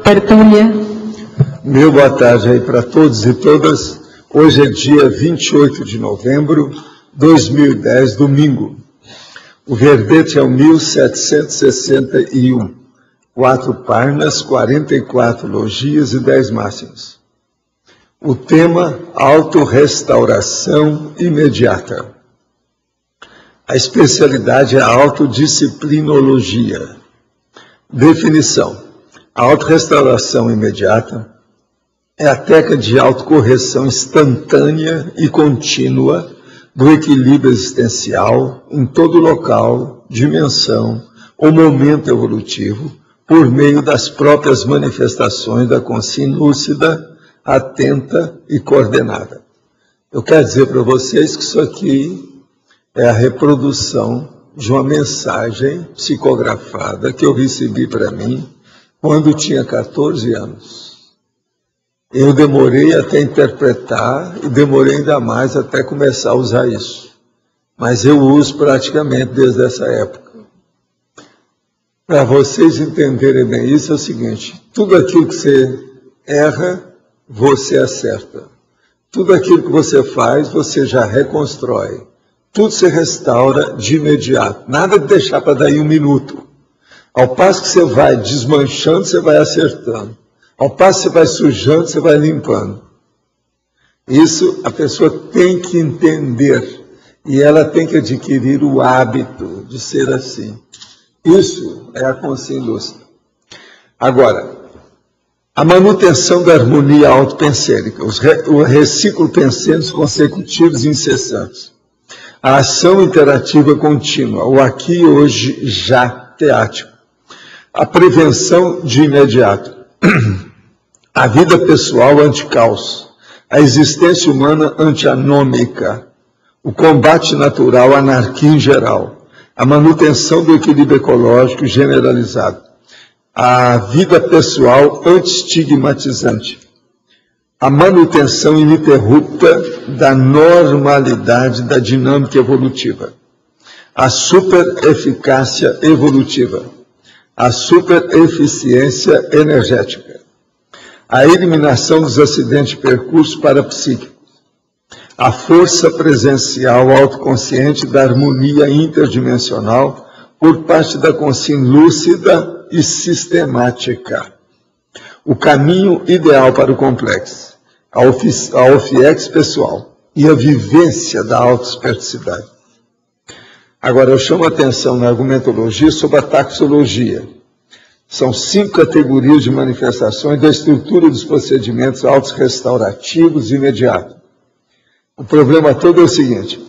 Tertúlia. Meu boa tarde aí para todos e todas. Hoje é dia 28 de novembro de 2010, domingo. O verbete é o 1761. 4 parnas, 44 logias e 10 máximas. O tema, autorrestauração imediata. A especialidade é a autodisciplinologia. Definição. A autorrestauração imediata é a técnica de autocorreção instantânea e contínua do equilíbrio existencial em todo local, dimensão ou momento evolutivo, por meio das próprias manifestações da consciência lúcida, atenta e coordenada. Eu quero dizer para vocês que isso aqui é a reprodução de uma mensagem psicografada que eu recebi para mim quando tinha 14 anos. Eu demorei até interpretar e demorei ainda mais até começar a usar isso. Mas eu uso praticamente desde essa época. Para vocês entenderem bem isso é o seguinte: tudo aquilo que você erra, você acerta. Tudo aquilo que você faz, você já reconstrói. Tudo se restaura de imediato. Nada de deixar para daí um minuto. Ao passo que você vai desmanchando, você vai acertando. Ao passo que você vai sujando, você vai limpando. Isso a pessoa tem que entender. E ela tem que adquirir o hábito de ser assim. Isso é a consciência lúcida. Agora, a manutenção da harmonia autopensênica, os reciclos pensênicos consecutivos e incessantes, a ação interativa contínua, o aqui, hoje, já, teático, a prevenção de imediato, a vida pessoal anti-caos, a existência humana anti-anômica, o combate natural à anarquia em geral, a manutenção do equilíbrio ecológico generalizado, a vida pessoal anti-estigmatizante, a manutenção ininterrupta da normalidade da dinâmica evolutiva, a super-eficácia evolutiva, a super-eficiência energética, a eliminação dos acidentes de percurso parapsíquicos, a força presencial autoconsciente da harmonia interdimensional por parte da consciência lúcida e sistemática. O caminho ideal para o complexo, a OFIEX pessoal e a vivência da autoesperticidade. Agora, eu chamo a atenção na argumentologia sobre a taxologia. São 5 categorias de manifestações da estrutura dos procedimentos autorrestaurativos imediatos. O problema todo é o seguinte: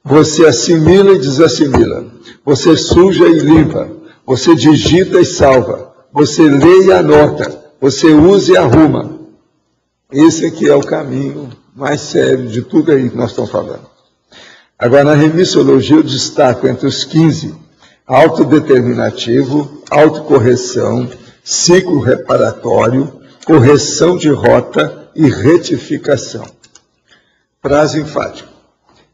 você assimila e desassimila, você suja e limpa, você digita e salva, você lê e anota, você usa e arruma. Esse aqui é o caminho mais sério de tudo aí que nós estamos falando. Agora, na remissologia, eu destaco entre os 15, autodeterminativo, autocorreção, ciclo reparatório, correção de rota e retificação. Frase enfática.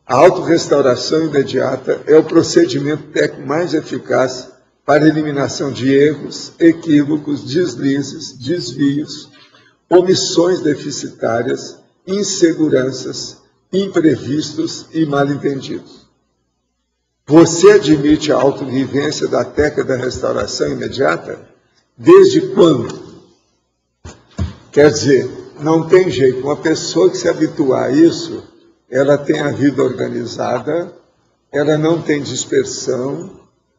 A autorrestauração imediata é o procedimento técnico mais eficaz para a eliminação de erros, equívocos, deslizes, desvios, omissões deficitárias, inseguranças, imprevistos e mal-entendidos. Você admite a autovivência da técnica da restauração imediata? Desde quando? Quer dizer, não tem jeito. Uma pessoa que se habituar a isso, ela tem a vida organizada, ela não tem dispersão,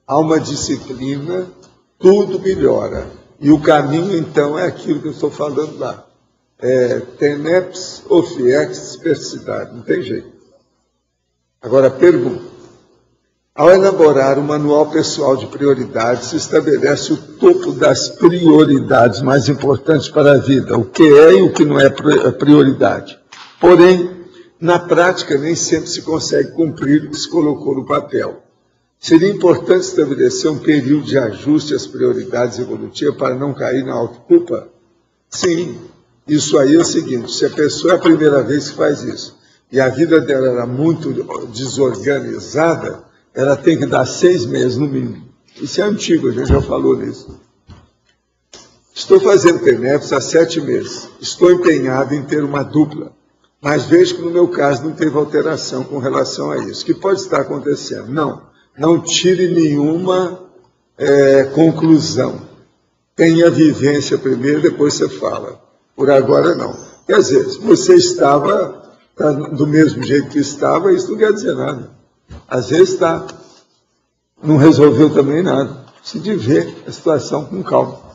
há uma disciplina, tudo melhora. E o caminho, então, é aquilo que eu estou falando lá. TENEPS, OFIEX, dispersidade. Não tem jeito. Agora, pergunta. Ao elaborar o manual pessoal de prioridades, se estabelece o topo das prioridades mais importantes para a vida, o que é e o que não é prioridade. Porém, na prática, nem sempre se consegue cumprir o que se colocou no papel. Seria importante estabelecer um período de ajuste às prioridades evolutivas para não cair na autoculpa? Sim, isso aí é o seguinte: se a pessoa é a primeira vez que faz isso e a vida dela era muito desorganizada, ela tem que dar 6 meses no mínimo. Isso é antigo, a gente já falou nisso. Estou fazendo TENEPS há 7 meses. Estou empenhado em ter uma dupla, mas vejo que no meu caso não teve alteração com relação a isso. O que pode estar acontecendo? Não tire nenhuma conclusão. Tenha vivência primeiro, depois você fala. Por agora, não. Quer dizer, se você estava do mesmo jeito que estava, isso não quer dizer nada. Às vezes está. Não resolveu também nada. Se de ver a situação com calma.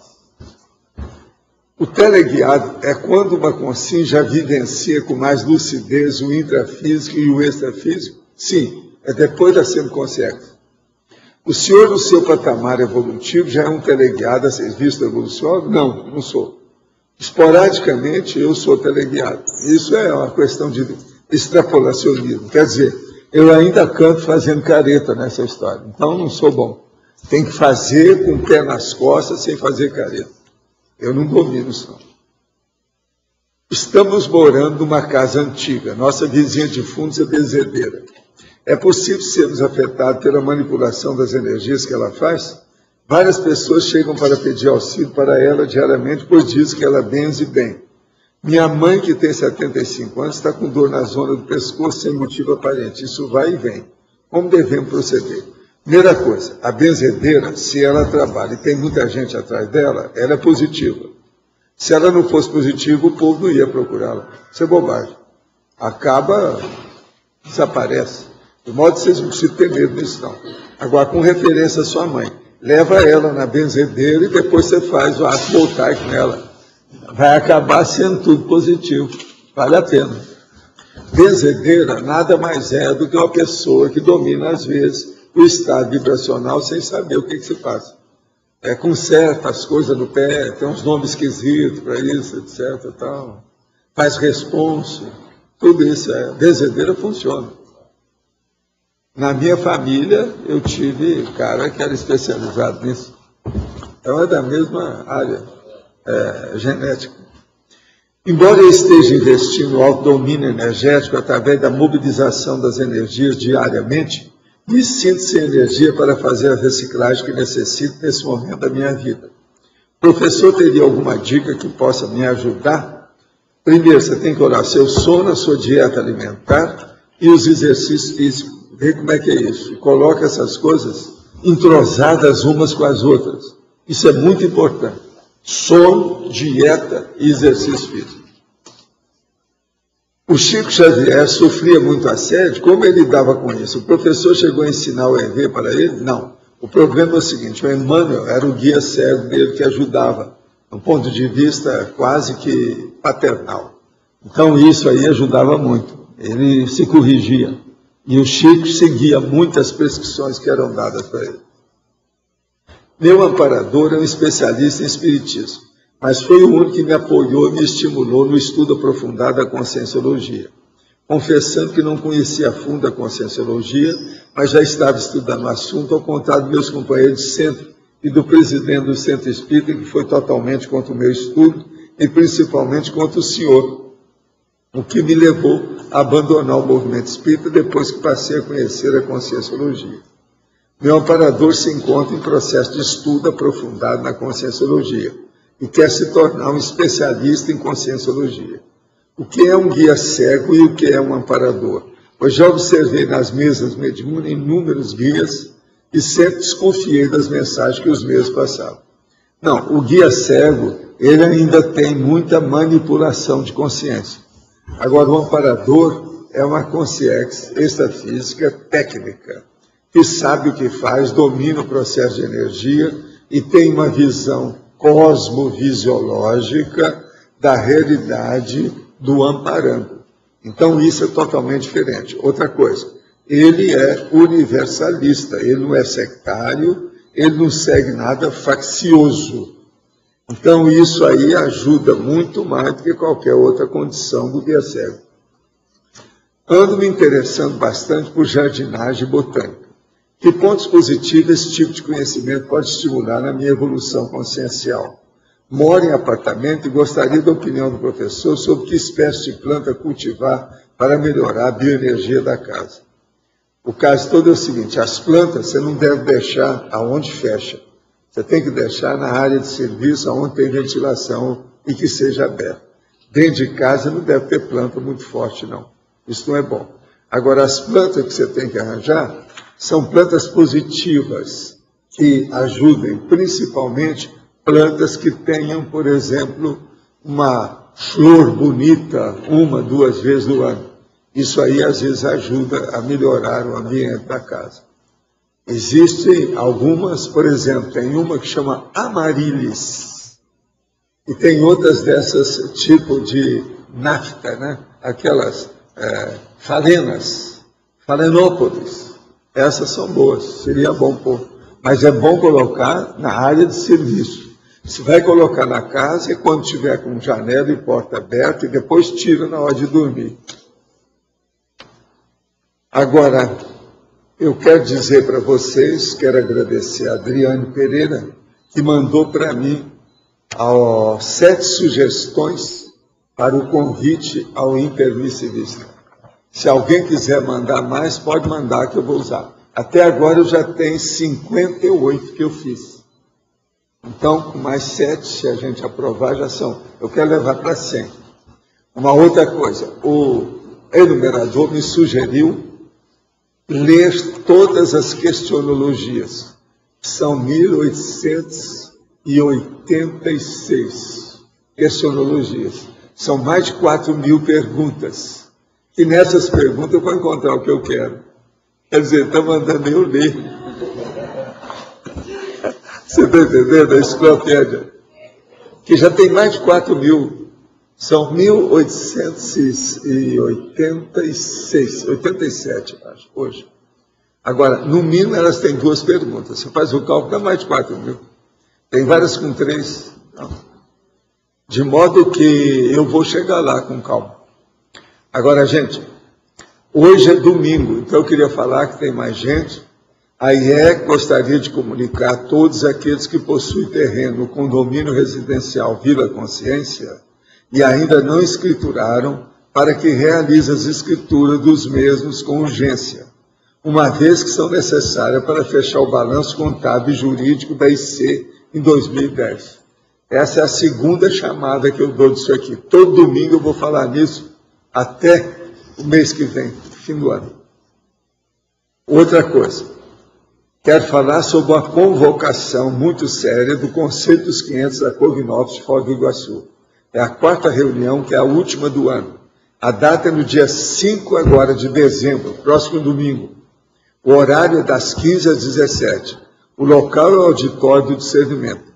O teleguiado é quando uma consciência já vivencia com mais lucidez o intrafísico e o extrafísico? Sim, é depois da semiconsciência. O senhor, no seu patamar evolutivo, já é um teleguiado a serviço evolucionário? Não, não sou. Esporadicamente, eu sou teleguiado. Isso é uma questão de extrapolacionismo. Quer dizer, eu ainda canto fazendo careta nessa história. Então, não sou bom. Tem que fazer com o pé nas costas, sem fazer careta. Eu não domino isso, não. Estamos morando numa casa antiga. Nossa vizinha de fundos é benzedeira. É possível sermos afetados pela manipulação das energias que ela faz? Várias pessoas chegam para pedir auxílio para ela diariamente, pois diz que ela benze bem. Minha mãe, que tem 75 anos, está com dor na zona do pescoço sem motivo aparente. Isso vai e vem. Como devemos proceder? Primeira coisa, a benzedeira, se ela trabalha e tem muita gente atrás dela, ela é positiva. Se ela não fosse positiva, o povo não ia procurá-la. Isso é bobagem. Acaba, desaparece. De modo que vocês não precisam ter medo disso, não. Agora, com referência à sua mãe, leva ela na benzedeira e depois você faz o ato voltaico nela. Vai acabar sendo tudo positivo. Vale a pena. Benzedeira nada mais é do que uma pessoa que domina, às vezes, o estado vibracional sem saber o que se passa. Conserta as coisas no pé, tem uns nomes esquisitos para isso, etc. Tal. Faz responso. Tudo isso benzedeira funciona. Na minha família, eu tive cara que era especializado nisso. Então, é da mesma área genética. Embora eu esteja investindo no autodomínio energético através da mobilização das energias diariamente, me sinto sem energia para fazer a reciclagem que necessito nesse momento da minha vida. Professor, teria alguma dica que possa me ajudar? Primeiro, você tem que olhar seu sono, a sua dieta alimentar e os exercícios físicos. Vê como é que é isso. E coloca essas coisas entrosadas umas com as outras. Isso é muito importante. Sono, dieta e exercício físico. O Chico Xavier sofria muito assédio. Como ele lidava com isso? O professor chegou a ensinar o EV para ele? Não. O problema é o seguinte, o Emmanuel era o guia cego dele que ajudava, do ponto de vista quase que paternal. Então isso aí ajudava muito. Ele se corrigia. E o Chico seguia muitas prescrições que eram dadas para ele. Meu amparador é um especialista em espiritismo, mas foi o único que me apoiou e me estimulou no estudo aprofundado da conscienciologia. Confessando que não conhecia a fundo a conscienciologia, mas já estava estudando o assunto, ao contrário dos meus companheiros de centro e do presidente do Centro Espírita, que foi totalmente contra o meu estudo e principalmente contra o senhor, o que me levou a abandonar o movimento espírita depois que passei a conhecer a conscienciologia. Meu amparador se encontra em processo de estudo aprofundado na conscienciologia e quer se tornar um especialista em conscienciologia. O que é um guia cego e o que é um amparador? Pois já observei nas mesas mediúnicas inúmeros guias e sempre desconfiei das mensagens que os mesmos passavam. Não, o guia cego, ele ainda tem muita manipulação de consciência. Agora, o amparador é uma consciência extrafísica técnica, que sabe o que faz, domina o processo de energia e tem uma visão cosmovisiológica da realidade do amparando. Então, isso é totalmente diferente. Outra coisa, ele é universalista, ele não é sectário, ele não segue nada faccioso. Então, isso aí ajuda muito mais do que qualquer outra condição do guia cego. Ando me interessando bastante por jardinagem botânica. Que pontos positivos esse tipo de conhecimento pode estimular na minha evolução consciencial? Moro em apartamento e gostaria da opinião do professor sobre que espécie de planta cultivar para melhorar a bioenergia da casa. O caso todo é o seguinte, as plantas você não deve deixar aonde fecha. Você tem que deixar na área de serviço, onde tem ventilação e que seja aberta. Dentro de casa não deve ter planta muito forte, não. Isso não é bom. Agora, as plantas que você tem que arranjar são plantas positivas, que ajudem, principalmente, plantas que tenham, por exemplo, uma flor bonita 1, 2 vezes no ano. Isso aí, às vezes, ajuda a melhorar o ambiente da casa. Existem algumas, por exemplo, tem uma que chama Amaryllis, e tem outras dessas tipo de nafta, né? Aquelas falenópolis. Essas são boas, seria bom pôr. Mas é bom colocar na área de serviço. Se vai colocar na casa, é quando tiver com janela e porta aberta, e depois tira na hora de dormir. Agora, eu quero dizer para vocês, quero agradecer a Adriane Pereira, que mandou para mim 7 sugestões para o convite ao intermissivista. Se alguém quiser mandar mais, pode mandar que eu vou usar. Até agora eu já tenho 58 que eu fiz. Então, com mais 7, se a gente aprovar, já são. Eu quero levar para 100. Uma outra coisa, o enumerador me sugeriu ler todas as questionologias. São 1886 questionologias. São mais de 4.000 perguntas. E nessas perguntas eu vou encontrar o que eu quero. Quer dizer, está mandando eu ler. Você está entendendo a enciclopédia? Que já tem mais de 4.000. São 87, acho, hoje. Agora, no mínimo, elas têm 2 perguntas. Você faz o cálculo, dá mais de 4.000. Tem várias com 3. Não. De modo que eu vou chegar lá com calma. Agora, gente, hoje é domingo, então eu queria falar que tem mais gente. A IE gostaria de comunicar a todos aqueles que possuem terreno no condomínio residencial Vila Consciência e ainda não escrituraram, para que realize as escrituras dos mesmos com urgência, uma vez que são necessárias para fechar o balanço contábil e jurídico da IC em 2010. Essa é a segunda chamada que eu dou disso aqui. Todo domingo eu vou falar nisso até o mês que vem, fim do ano. Outra coisa, quero falar sobre uma convocação muito séria do Conselho dos 500 da Cognópolis de Foz do Iguaçu. É a 4ª reunião, que é a última do ano. A data é no dia 5 agora de dezembro, próximo domingo. O horário é das 15 às 17. O local é o auditório do discernimento.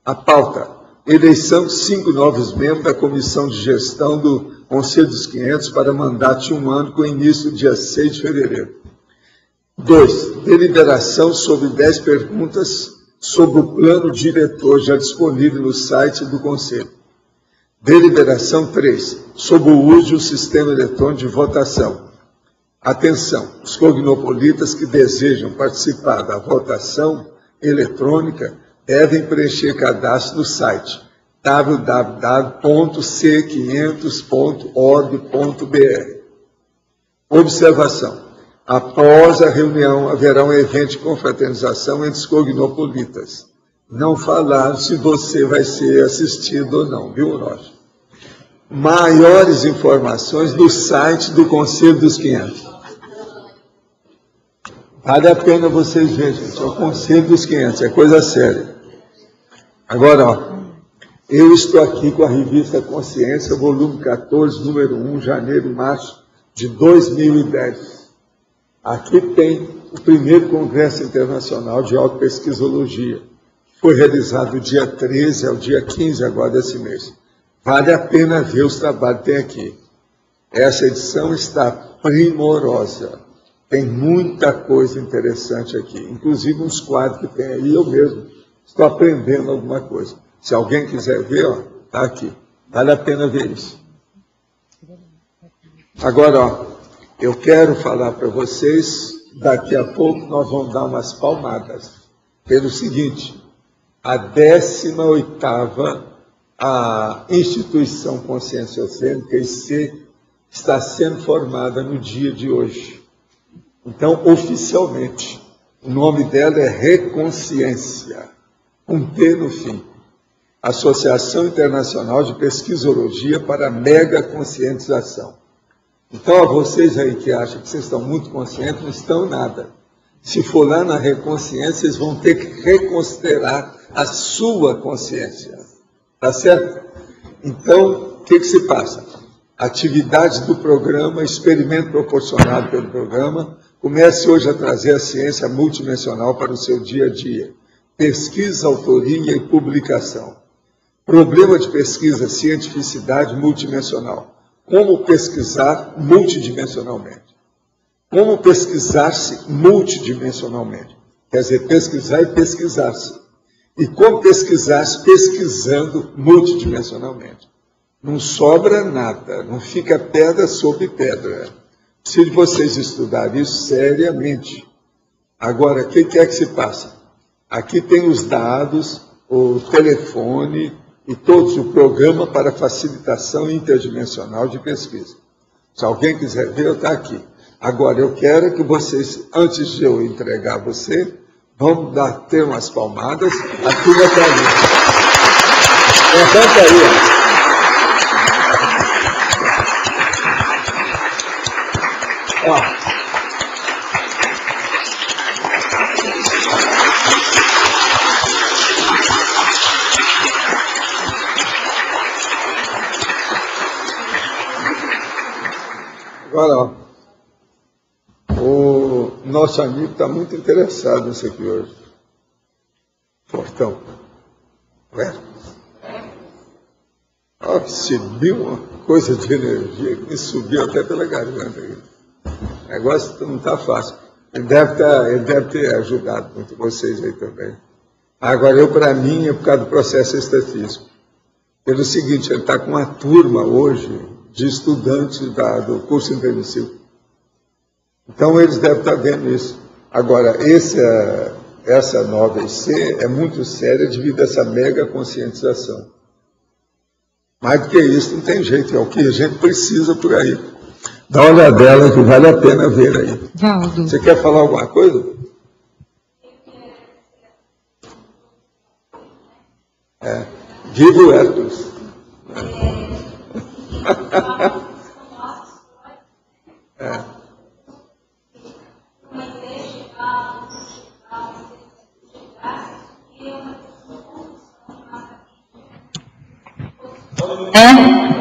A pauta, eleição de 5 novos membros da Comissão de Gestão do Conselho dos 500 para mandato de 1 ano, com início no dia 6 de fevereiro. 2. Deliberação sobre 10 perguntas sobre o plano diretor já disponível no site do Conselho. Deliberação 3, sobre o uso de um sistema eletrônico de votação. Atenção, os cognopolitas que desejam participar da votação eletrônica devem preencher cadastro no site www.c500.org.br. Observação. Após a reunião, haverá um evento de confraternização entre os cognopolitas. Não falaram se você vai ser assistido ou não, viu, Rocha? Maiores informações no site do Conselho dos 500. Vale a pena vocês verem, gente. É o Conselho dos 500, é coisa séria. Agora, ó, eu estou aqui com a revista Consciência, volume 14, número 1, janeiro, março de 2010. Aqui tem o primeiro Congresso Internacional de Autopesquisologia. Foi realizado do dia 13 ao dia 15 agora desse mês. Vale a pena ver os trabalhos que tem aqui. Essa edição está primorosa. Tem muita coisa interessante aqui, inclusive uns quadros que tem aí, eu mesmo estou aprendendo alguma coisa. Se alguém quiser ver, ó, está aqui. Vale a pena ver isso. Agora, ó, eu quero falar para vocês, daqui a pouco nós vamos dar umas palmadas, pelo seguinte, a 18ª a Instituição Consciência Ocênica, IC, está sendo formada no dia de hoje. Então, oficialmente, o nome dela é Reconsciência. um P no fim. Associação Internacional de Pesquisologia para Mega Conscientização. Então, a vocês aí que acham que vocês estão muito conscientes, não estão nada. Se for lá na Reconsciência, vocês vão ter que reconsiderar a sua consciência. Tá certo? Então, o que se passa? Atividades do programa, experimento proporcionado pelo programa, comece hoje a trazer a ciência multidimensional para o seu dia a dia. Pesquisa, autoria e publicação. Problema de pesquisa, cientificidade multidimensional. Como pesquisar multidimensionalmente? Como pesquisar-se multidimensionalmente? Quer dizer, pesquisar e pesquisar-se. E como pesquisar-se pesquisando multidimensionalmente. Não sobra nada, não fica pedra sobre pedra. Preciso de vocês estudarem isso seriamente. Agora, o que é que se passa? Aqui tem os dados, o telefone e todos o programa para facilitação interdimensional de pesquisa. Se alguém quiser ver, está aqui. Agora, eu quero que vocês, antes de eu entregar a você, vamos ter umas palmadas aqui na telinha. Levanta aí. Ó. Agora, ó, o nosso amigo está muito interessado nisso aqui hoje. Fortão. Ué? Ó, subiu uma coisa de energia que me subiu até pela garganta. O negócio não está fácil. Ele deve ter ajudado muito vocês aí também. Agora, para mim, é por causa do processo estatístico. Pelo seguinte, ele está com uma turma hoje de estudantes do curso intermissivo. Então, eles devem estar vendo isso. Agora, essa nova IC é muito séria devido a essa mega conscientização. Mais do que isso, não tem jeito, é o que a gente precisa por aí. Dá uma olhadela que vale a pena ver aí. Valdo. Você quer falar alguma coisa? Vivo Etos.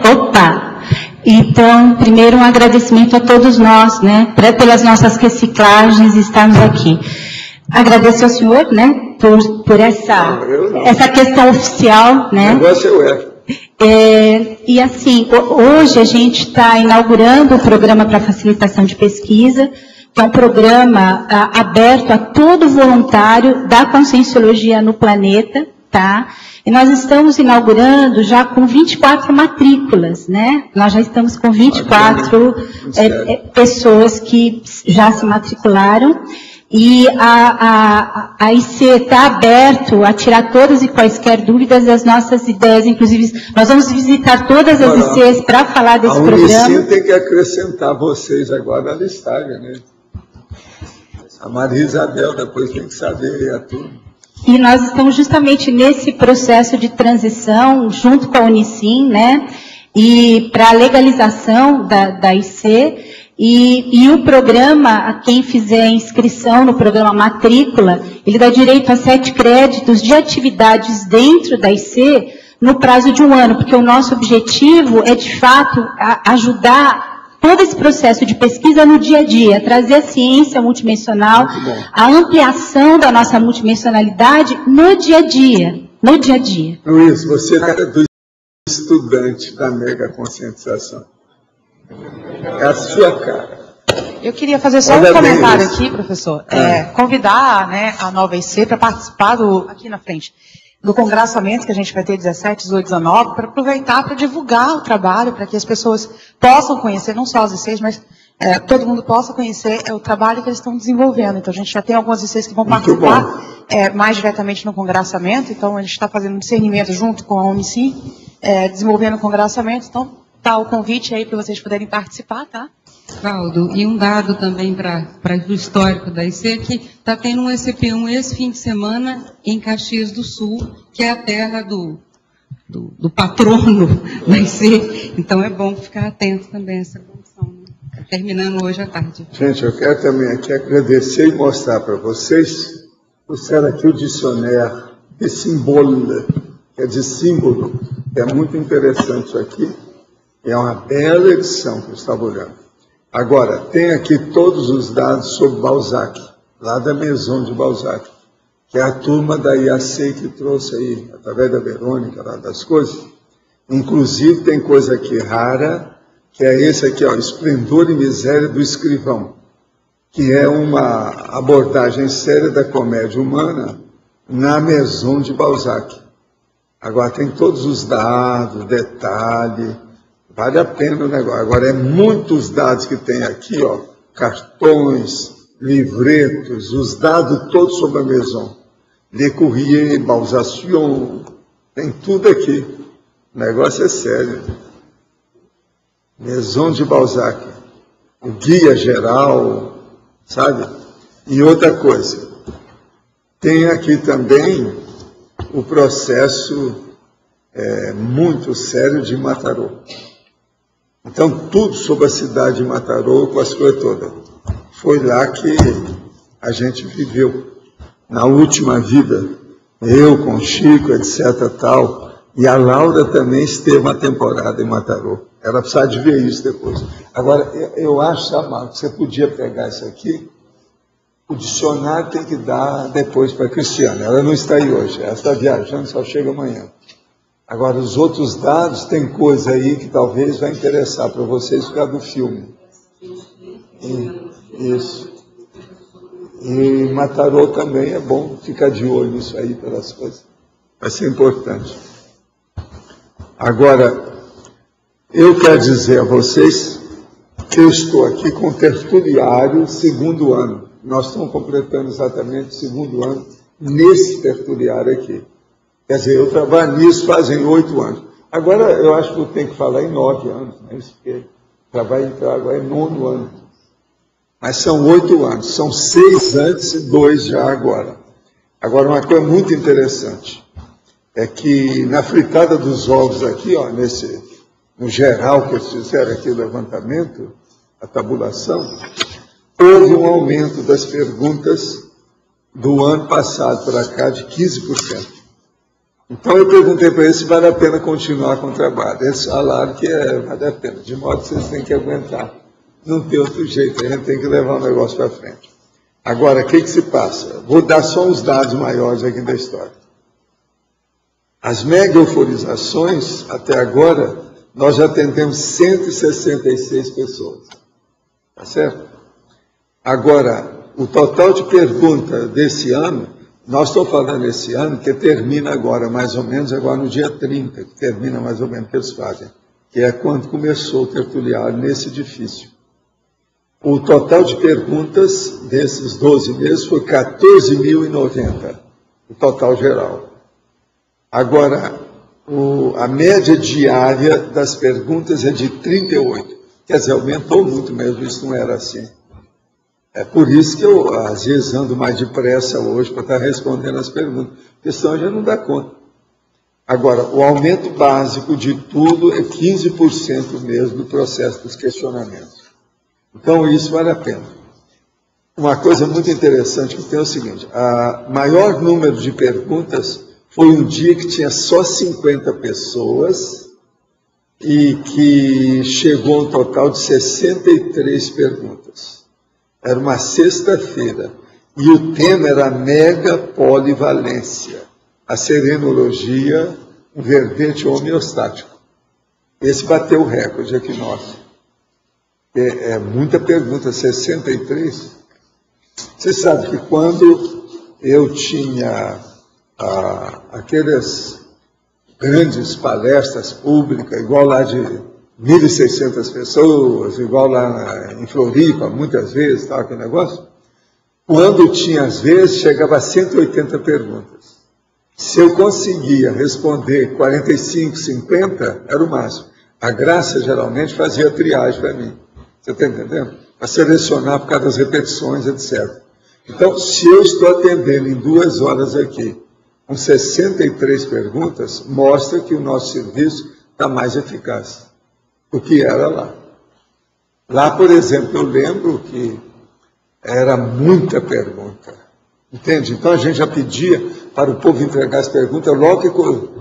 Opa! Então, primeiro um agradecimento a todos nós, né, pelas nossas reciclagens estarmos aqui. Agradecer ao senhor, né, por essa questão oficial, né. O negócio E assim, hoje a gente está inaugurando o programa para facilitação de pesquisa, que é um programa aberto a todo voluntário da Conscienciologia no planeta, tá? E nós estamos inaugurando já com 24 matrículas, né? Nós já estamos com 24 pessoas que já se matricularam. E a IC está aberto a tirar todas e quaisquer dúvidas das nossas ideias, inclusive nós vamos visitar todas as ICs para falar desse programa. A Unici tem que acrescentar vocês agora na listagem, né? A Maria Isabel depois tem que saber a turma. E nós estamos justamente nesse processo de transição, junto com a Unicim, né? E para a legalização da IC, e o programa, quem fizer a inscrição no programa Matrícula, ele dá direito a 7 créditos de atividades dentro da IC no prazo de 1 ano, porque o nosso objetivo é, de fato, ajudar todo esse processo de pesquisa no dia a dia, trazer a ciência multidimensional, a ampliação da nossa multidimensionalidade no dia a dia. No dia a dia. Luiz, você é do estudante da mega conscientização. É a sua cara. Eu queria fazer só um comentário aqui, professor. Convidar, né, a nova IC para participar aqui na frente do congraçamento que a gente vai ter 17, 18, 19, para aproveitar para divulgar o trabalho, para que as pessoas possam conhecer, não só as ICs, mas todo mundo possa conhecer o trabalho que eles estão desenvolvendo. Então, a gente já tem algumas ICs que vão participar mais diretamente no congraçamento, então a gente está fazendo um discernimento junto com a Unicim, desenvolvendo o congraçamento, então tá o convite aí para vocês poderem participar, tá? Valdo, e um dado também para o histórico da IC, que está tendo um ECP1 esse fim de semana em Caxias do Sul, que é a terra do patrono da IC. Então é bom ficar atento também a essa condição, né? Terminando hoje à tarde. Gente, eu quero também aqui agradecer e mostrar para vocês, trouxeram aqui o dicionário de símbolo, que é de símbolo. É muito interessante isso aqui. É uma bela edição que eu estava olhando. Agora, tem aqui todos os dados sobre Balzac, lá da Maison de Balzac, que é a turma da IAC que trouxe aí, através da Verônica, lá das coisas. Inclusive, tem coisa aqui rara, que é esse aqui, ó, Esplendor e Miséria do Escrivão, que é uma abordagem séria da comédia humana na Maison de Balzac. Agora, tem todos os dados, detalhe, vale a pena o negócio. Agora, é muitos dados que tem aqui, ó, cartões, livretos, os dados todos sobre a Maison. Le Courrier, Balzacion, tem tudo aqui. O negócio é sério. Maison de Balzac, o guia geral, sabe? E outra coisa, tem aqui também o processo muito sério de Mataró. Então, tudo sobre a cidade de Mataró, com as coisas todas. Foi lá que a gente viveu. Na última vida, eu com o Chico, etc. tal, e a Laura também esteve uma temporada em Mataró. Ela precisa de ver isso depois. Agora, eu acho, Amado, que você podia pegar isso aqui, o dicionário tem que dar depois para a Cristiana. Ela não está aí hoje, ela está viajando, só chega amanhã. Agora, os outros dados, tem coisa aí que talvez vai interessar para vocês por causa do filme. Isso. E Mataró também é bom ficar de olho nisso aí, pelas coisas. Vai ser importante. Agora, eu quero dizer a vocês que eu estou aqui com o tertuliário segundo ano. Nós estamos completando exatamente o segundo ano nesse tertuliário aqui. Quer dizer, eu trabalho nisso fazem 8 anos. Agora, eu acho que eu tenho que falar em 9 anos, né? Porque trabalho agora é 9º ano. Mas são 8 anos, são 6 antes e 2 já agora. Agora, uma coisa muito interessante é que na fritada dos ovos aqui, ó, no geral que eles fizeram aqui o levantamento, a tabulação, houve um aumento das perguntas do ano passado para cá de 15%. Então eu perguntei para eles se vale a pena continuar com o trabalho. Eles falaram que vale a pena, de modo que vocês têm que aguentar. Não tem outro jeito, a gente tem que levar o negócio para frente. Agora, o que se passa? Vou dar só uns dados maiores aqui da história. As mega euforizações, até agora, nós já atendemos 166 pessoas. Tá certo? Agora, o total de perguntas desse ano, nós estamos falando esse ano, que termina agora, mais ou menos, agora no dia 30, que termina mais ou menos o que eles fazem, que é quando começou o tertuliário nesse edifício. O total de perguntas desses 12 meses foi 14.090, o total geral. Agora, a média diária das perguntas é de 38. Quer dizer, aumentou muito mesmo, isso não era assim. É por isso que eu, às vezes, ando mais depressa hoje para estar respondendo as perguntas, porque senão já não dá conta. Agora, o aumento básico de tudo é 15% mesmo do processo dos questionamentos. Então, isso vale a pena. Uma coisa muito interessante que tem é o seguinte, o maior número de perguntas foi um dia que tinha só 50 pessoas e que chegou a um total de 63 perguntas. Era uma sexta-feira e o tema era a mega polivalência, a serenologia, um verbete homeostático. Esse bateu o recorde aqui nosso. É muita pergunta, 63. Você sabe que quando eu tinha aquelas grandes palestras públicas, igual lá de 1.600 pessoas, igual lá em Floripa, muitas vezes, tal, aquele negócio, quando tinha, às vezes, chegava a 180 perguntas. Se eu conseguia responder 45, 50, era o máximo. A Graça, geralmente, fazia triagem para mim. Você está entendendo? Para selecionar por causa das repetições, etc. Então, se eu estou atendendo em 2 horas aqui, com 63 perguntas, mostra que o nosso serviço está mais eficaz do que era lá. Lá, por exemplo, eu lembro que era muita pergunta. Entende? Então, a gente já pedia para o povo entregar as perguntas logo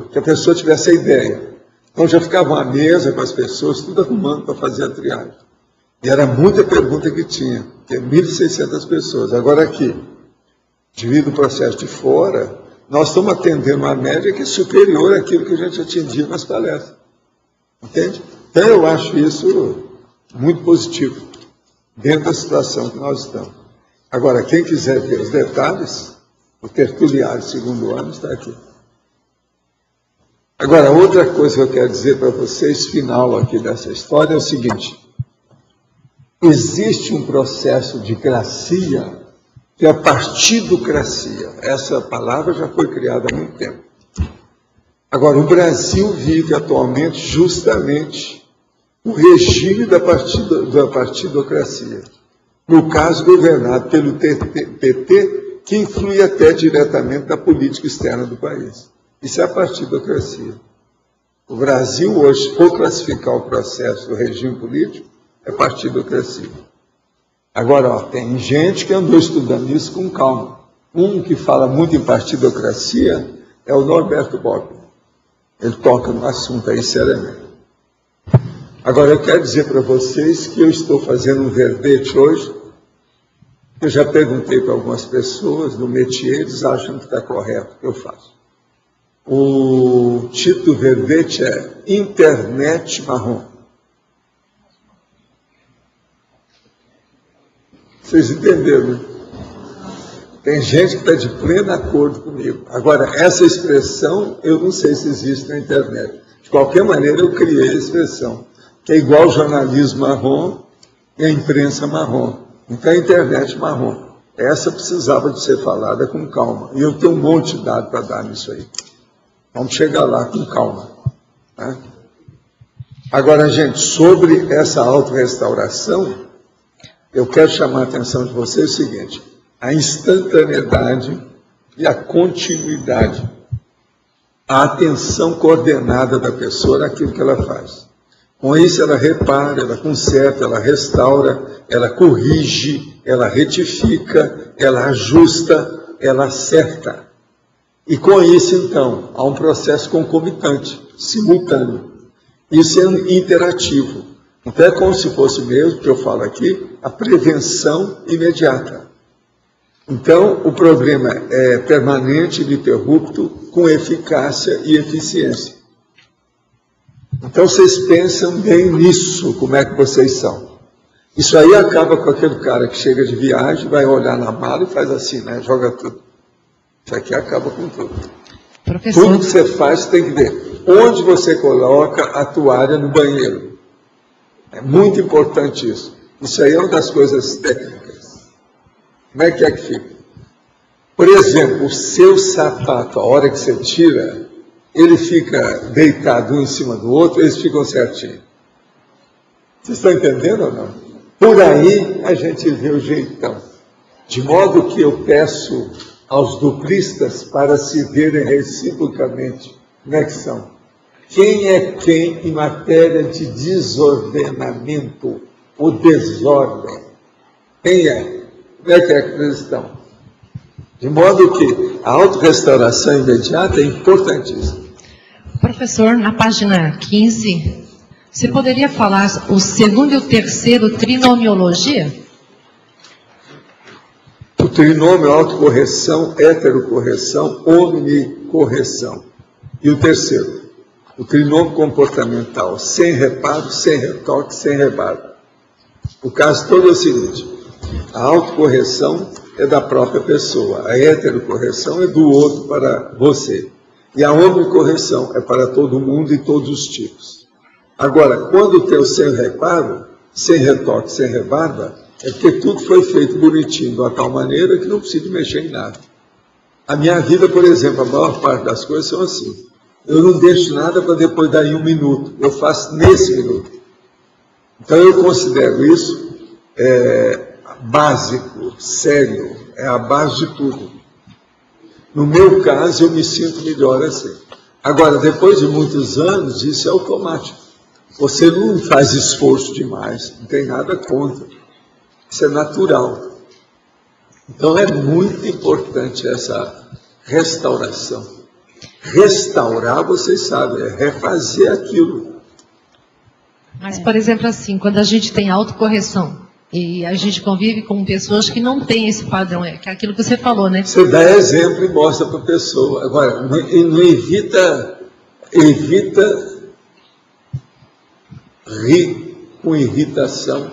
que a pessoa tivesse a ideia. Então, já ficava uma mesa com as pessoas, tudo arrumando para fazer a triagem. E era muita pergunta que tinha, que é 1.600 pessoas. Agora aqui, devido ao processo de fora, nós estamos atendendo uma média que é superior àquilo que a gente atingia nas palestras. Entende? Então, eu acho isso muito positivo, dentro da situação que nós estamos. Agora, quem quiser ver os detalhes, o tertuliário 2º ano está aqui. Agora, outra coisa que eu quero dizer para vocês, final aqui dessa história, é o seguinte. Existe um processo de gracia, que é a partidocracia. Essa palavra já foi criada há muito tempo. Agora, o Brasil vive atualmente justamente o regime da partidocracia. No caso, governado pelo PT, que influi até diretamente na política externa do país. Isso é a partidocracia. O Brasil hoje, se for classificar o processo do regime político, é partidocracia. Agora, ó, tem gente que andou estudando isso com calma. Um que fala muito em partidocracia é o Norberto Bobbio. Ele toca no assunto aí seriamente. Agora, eu quero dizer para vocês que eu estou fazendo um verbete hoje. Eu já perguntei para algumas pessoas do métier, eles acham que está correto o que eu faço. O título do verbete é Internet Marrom. Vocês entenderam, né? Tem gente que está de pleno acordo comigo. Agora, essa expressão, eu não sei se existe na internet. De qualquer maneira, eu criei a expressão, que é igual ao jornalismo marrom e a imprensa marrom. Então, a internet marrom. Essa precisava de ser falada com calma. E eu tenho um monte de dados para dar nisso aí. Vamos chegar lá com calma. Tá? Agora, gente, sobre essa autorrestauração, eu quero chamar a atenção de vocês o seguinte, a instantaneidade e a continuidade, a atenção coordenada da pessoa naquilo que ela faz. Com isso, ela repara, ela conserta, ela restaura, ela corrige, ela retifica, ela ajusta, ela acerta. E com isso, então, há um processo concomitante, simultâneo. Isso é interativo. Então, é como se fosse mesmo, que eu falo aqui, a prevenção imediata. Então, o problema é permanente, ininterrupto, com eficácia e eficiência. Então, vocês pensam bem nisso, como é que vocês são. Isso aí acaba com aquele cara que chega de viagem, vai olhar na mala e faz assim, né? Joga tudo. Isso aqui acaba com tudo. Professor. Tudo que você faz, você tem que ver onde você coloca a toalha no banheiro. É muito importante isso. Isso aí é uma das coisas técnicas. Como é que fica? Por exemplo, o seu sapato, a hora que você tira, ele fica deitado um em cima do outro, eles ficam certinhos. Vocês estão entendendo ou não? Por aí a gente vê o jeitão. De modo que eu peço aos duplistas para se verem reciprocamente. Como é que são? Quem é quem em matéria de desordenamento ou desordem? Quem é? Como é que eles estão? De modo que a autorrestauração imediata é importantíssima. Professor, na página 15, você poderia falar o segundo e o terceiro trinomiologia? O trinômio, autocorreção, heterocorreção, omnicorreção. E o terceiro, o trinômio comportamental, sem reparo, sem retoque, sem rebaro. O caso todo é o seguinte, a autocorreção é da própria pessoa, a heterocorreção é do outro para você. E a omnicorreção é para todo mundo e todos os tipos. Agora, quando tem o sem reparo, sem retoque, sem rebarba, é porque tudo foi feito bonitinho, de uma tal maneira que não precisa mexer em nada. A minha vida, por exemplo, a maior parte das coisas são assim. Eu não deixo nada para depois dar em 1 minuto. Eu faço nesse minuto. Então eu considero isso básico, sério, é a base de tudo. No meu caso, eu me sinto melhor assim. Agora, depois de muitos anos, isso é automático. Você não faz esforço demais, não tem nada contra. Isso é natural. Então é muito importante essa restauração. Restaurar, vocês sabem, é refazer aquilo. Mas, por exemplo, assim, quando a gente tem autocorreção e a gente convive com pessoas que não têm esse padrão, que é aquilo que você falou, né? Você dá exemplo e mostra para a pessoa. Agora, não evita rir com irritação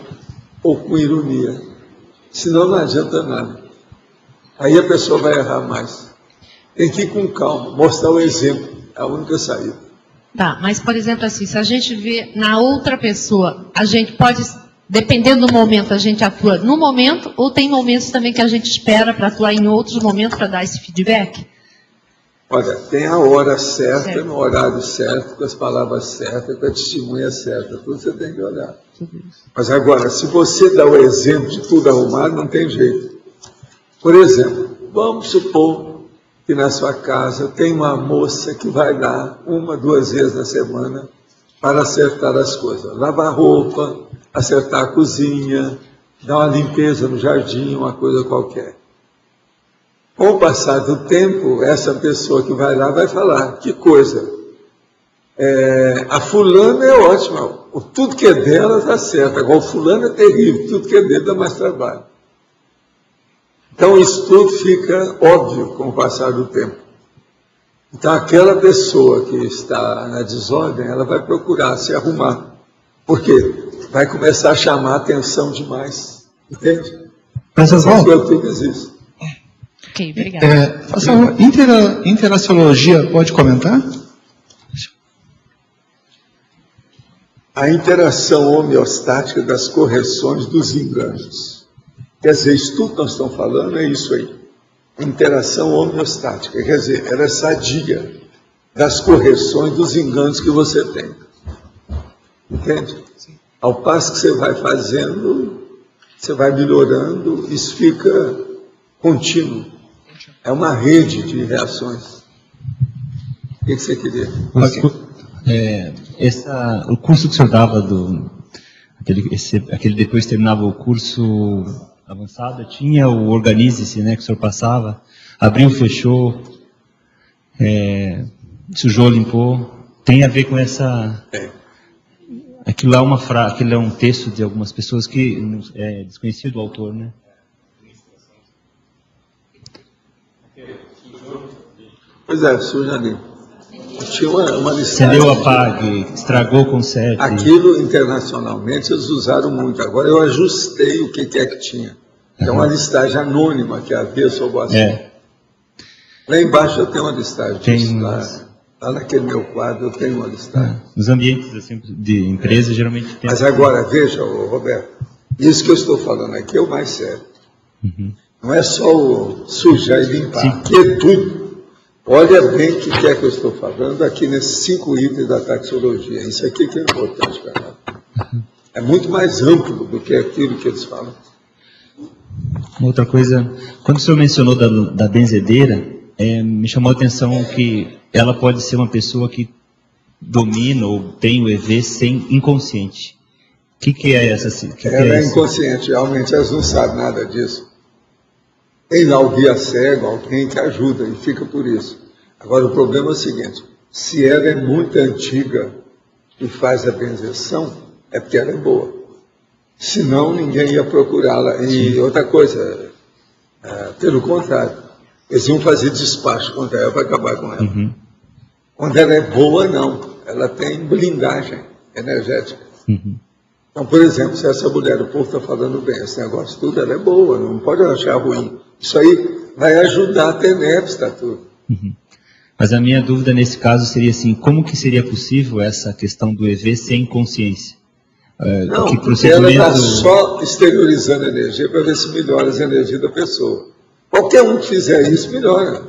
ou com ironia. Senão não adianta nada. Aí a pessoa vai errar mais. Tem que ir com calma, mostrar o exemplo. É a única saída. Tá, mas, por exemplo, assim, se a gente vê na outra pessoa, a gente pode, dependendo do momento, a gente atua no momento, ou tem momentos também que a gente espera para atuar em outros momentos para dar esse feedback? Olha, tem a hora certa, no horário certo, com as palavras certas, com a testemunha certa. Tudo você tem que olhar. Mas agora, se você dá o exemplo de tudo arrumado, não tem jeito. Por exemplo, vamos supor que na sua casa tem uma moça que vai lá 1, 2 vezes na semana para acertar as coisas. Lavar roupa, acertar a cozinha, dar uma limpeza no jardim, uma coisa qualquer. Com o passar do tempo, essa pessoa que vai lá vai falar, que coisa, a fulana é ótima, tudo que é dela está certo, agora o fulano é terrível, tudo que é dele dá mais trabalho. Então isso tudo fica óbvio com o passar do tempo. Então aquela pessoa que está na desordem, ela vai procurar se arrumar, porque vai começar a chamar a atenção demais, entende? Mas Oswaldo, tudo existe. Ok, obrigada. Interaciologia pode comentar? A interação homeostática das correções dos enganos. Quer dizer, isso tudo que nós estamos falando é isso aí. Interação homeostática, quer dizer, ela é sadia das correções dos enganos que você tem. Entende? Sim. Ao passo que você vai fazendo, você vai melhorando, isso fica contínuo. É uma rede de reações. O que você queria? O curso que o senhor dava, aquele depois terminava o curso avançado, tinha o Organize-se, né, que o senhor passava, abriu, fechou, sujou, limpou. Tem a ver com essa... Aquilo é um texto de algumas pessoas que é desconhecido o autor, né? Pois é, suja ali. Tinha uma listagem. Acendeu, apague, estragou, conserte. Aquilo internacionalmente eles usaram muito. Agora eu ajustei o que é que tinha. É uma listagem anônima que havia sobre o assunto. Lá embaixo eu tenho uma listagem. Tem lá naquele meu quadro eu tenho uma listagem. Nos ambientes assim, de empresa geralmente tem. Mas agora, veja, Roberto, isso que eu estou falando aqui é o mais sério. Uhum. Não é só o sujar e limpar. Sim. Aqui é tudo. Olha bem o que é que eu estou falando aqui nesses 5 itens da taxologia. Isso aqui que é importante para nós. É muito mais amplo do que aquilo que eles falam. Outra coisa, quando o senhor mencionou da benzedeira, me chamou a atenção que ela pode ser uma pessoa que domina ou tem o EV sem inconsciente. O que é essa? Ela é inconsciente, realmente elas não sabem nada disso. Tem lá o guia cego, alguém que ajuda e fica por isso. Agora o problema é o seguinte, se ela é muito antiga e faz a benzeção, é porque ela é boa. Senão ninguém ia procurá-la. E outra coisa, pelo contrário, eles iam fazer despacho contra ela para acabar com ela. Uhum. Quando ela é boa, não. Ela tem blindagem energética. Uhum. Então, por exemplo, se essa mulher, o povo está falando bem, esse negócio tudo, ela é boa, não pode achar ruim. Isso aí vai ajudar a ter nervos, está tudo. Uhum. Mas a minha dúvida nesse caso seria assim, como que seria possível essa questão do EV sem consciência? Não, que procedimento... ela está só exteriorizando a energia para ver se melhora as energias da pessoa. Qualquer um que fizer isso, melhora.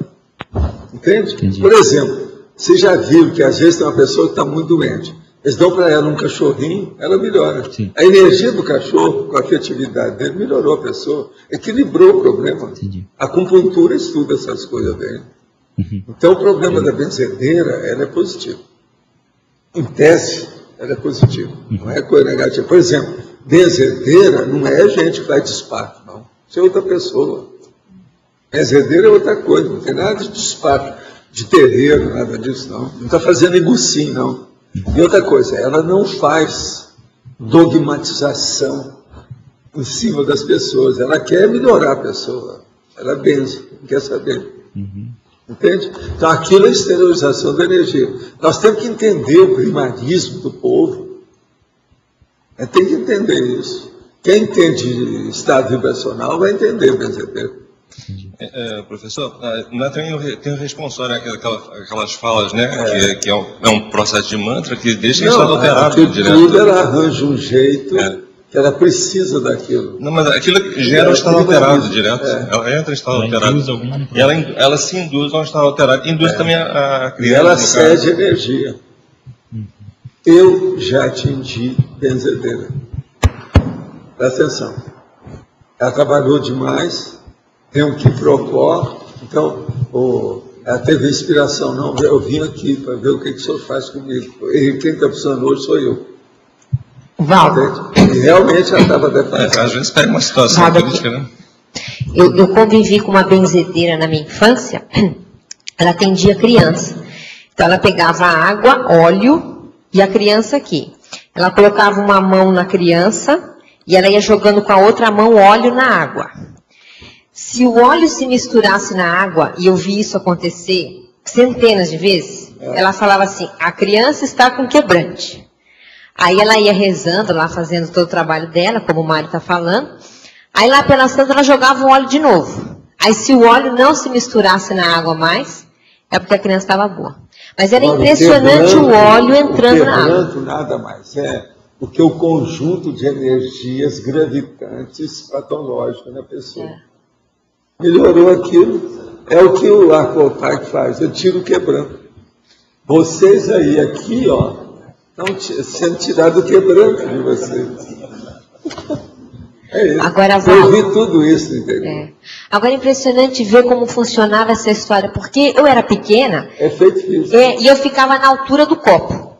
Entende? Entendi. Por exemplo, você já viu que às vezes tem uma pessoa que está muito doente. Eles dão para ela um cachorrinho, ela melhora. Sim. A energia do cachorro, com a afetividade dele, melhorou a pessoa, equilibrou o problema. Entendi. A acupuntura estuda essas coisas bem. Então, o problema da benzedeira, ela é positivo. Em tese, ela é positiva, não é coisa negativa. Por exemplo, benzedeira não é gente que faz despacho, não. Isso é outra pessoa. Benzedeira é outra coisa, não tem nada de despacho, de terreiro, nada disso, não. Não está fazendo igucim, não. E outra coisa, ela não faz dogmatização em cima das pessoas. Ela quer melhorar a pessoa. Ela benze, não quer saber. Entende? Então, aquilo é a exteriorização da energia. Nós temos que entender o primarismo do povo. Tem que entender isso. Quem entende estado vibracional vai entender benzedeiro. Professor, nós tem o responsório, aquelas falas, né? Que é um processo de mantra que deixa o estado alterado direto. Tudo ela arranja um jeito que ela precisa daquilo. Não, mas aquilo gera um estado alterado direto. Ela entra em estado alterado. E ela se induz a um estado alterado. Induz também a criança. E ela cede energia. Eu já atingi benzedeira. Presta atenção. Ela trabalhou demais, tem um quiprocó, então ela teve inspiração, não, eu vim aqui para ver o que o senhor faz comigo. E quem está precisando hoje sou eu. Valdo. E realmente ela estava depressa. Às vezes pega uma situação política, né? Eu convivi com uma benzedeira na minha infância, ela atendia criança. Então ela pegava água, óleo e a criança aqui. Ela colocava uma mão na criança e ela ia jogando com a outra mão óleo na água. Se o óleo se misturasse na água, e eu vi isso acontecer centenas de vezes, ela falava assim, a criança está com quebrante. Aí ela ia rezando lá, fazendo todo o trabalho dela, como o Mário está falando. Aí lá pelas tantas ela jogava o óleo de novo. Aí se o óleo não se misturasse na água mais, é porque a criança estava boa. Mas era impressionante o óleo entrando na água. Nada mais é do que o conjunto de energias gravitantes patológicas na pessoa. Melhorou aquilo. É o que o Aquopac faz. Eu tiro quebrando. Vocês aí, aqui, ó, estão sendo tirados do quebranto de vocês. É isso. Agora, eu vi tudo isso, entendeu? Agora é impressionante ver como funcionava essa história, porque eu era pequena feito físico. E eu ficava na altura do copo.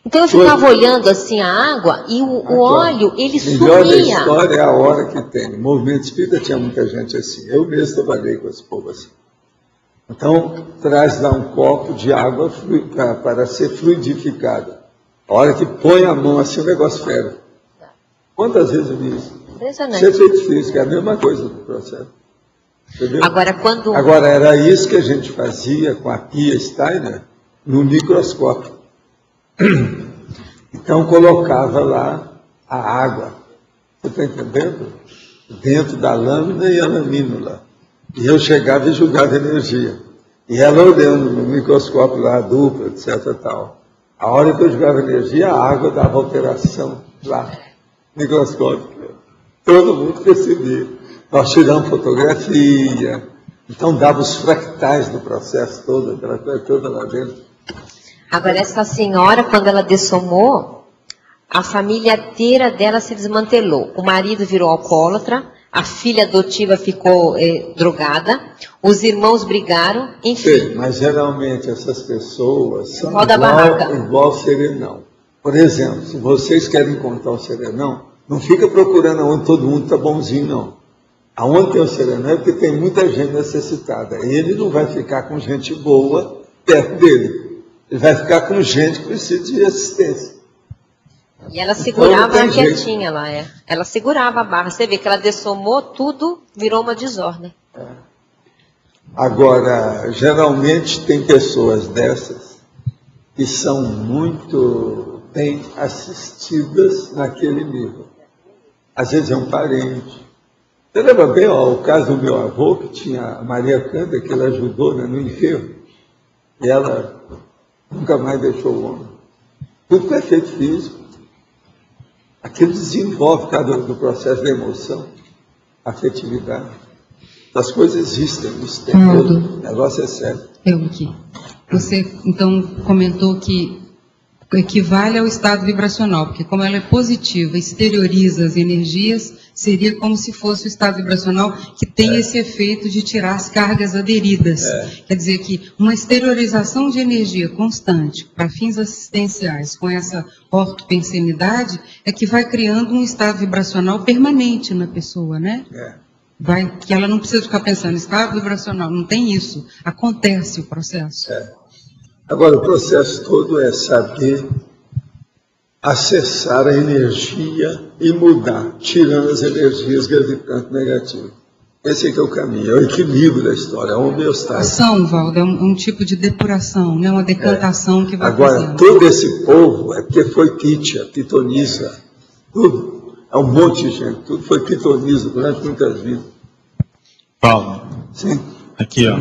Então eu ficava olhando assim a água e o óleo, ele sumia. O melhor da história é a hora que tem. No movimento espírita tinha muita gente assim. Eu mesmo trabalhei com esse povo assim. Então, traz lá um copo de água para ser fluidificada. A hora que põe a mão assim, o negócio ferve. Quantas vezes eu vi isso? Impressionante. Isso é feito físico, é a mesma coisa do processo. Entendeu? Agora, era isso que a gente fazia com a Pia Steiner no microscópio. Então, colocava lá a água, você está entendendo? Dentro da lâmina e a lamínula. E eu chegava e julgava energia. E ela olhando no microscópio lá, dupla, etc. Tal. A hora que eu jogava energia, a água dava alteração lá, no microscópio. Todo mundo percebia. Nós tiramos fotografia, então dava os fractais do processo todo, aquela coisa toda lá dentro. Agora, essa senhora, quando ela dessomou, a família inteira dela se desmantelou. O marido virou alcoólatra, a filha adotiva ficou drogada, os irmãos brigaram, enfim. Sim, mas geralmente essas pessoas são igual serenão. Por exemplo, se vocês querem encontrar o serenão, não fica procurando onde todo mundo está bonzinho, não. Aonde tem o serenão é porque tem muita gente necessitada. Ele não vai ficar com gente boa perto dele. Ele vai ficar com gente que precisa de assistência. E ela segurava a quietinha lá, Ela segurava a barra. Você vê que ela dessomou, tudo virou uma desordem. Agora, geralmente tem pessoas dessas que são muito bem assistidas naquele nível. Às vezes é um parente. Você lembra bem o caso do meu avô, que tinha a Maria Cândida, que ele ajudou no enterro, e ela nunca mais deixou o homem. Tudo com efeito físico. Aquilo desenvolve cada do processo da emoção, afetividade. As coisas existem, isso tem todo. O negócio é sério. Eu aqui. Você, então, comentou que equivale ao estado vibracional, porque como ela é positiva, exterioriza as energias, seria como se fosse o estado vibracional que tem esse efeito de tirar as cargas aderidas. Quer dizer que uma exteriorização de energia constante para fins assistenciais com essa ortopensenidade é que vai criando um estado vibracional permanente na pessoa, né? Que ela não precisa ficar pensando, estado vibracional, não tem isso. Acontece o processo. Agora, o processo todo é saber acessar a energia e mudar, tirando as energias gravitantes negativas. Esse é o caminho, é o equilíbrio da história, a homeostase. Ação, Valdo, é um tipo de depuração, né? Uma decantação que vai Agora, fazendo. todo esse povo é porque foi pitia, pitonisa, tudo. É um monte de gente, tudo foi pitonisa durante muitas vidas. Paulo, sim. Aqui, ó.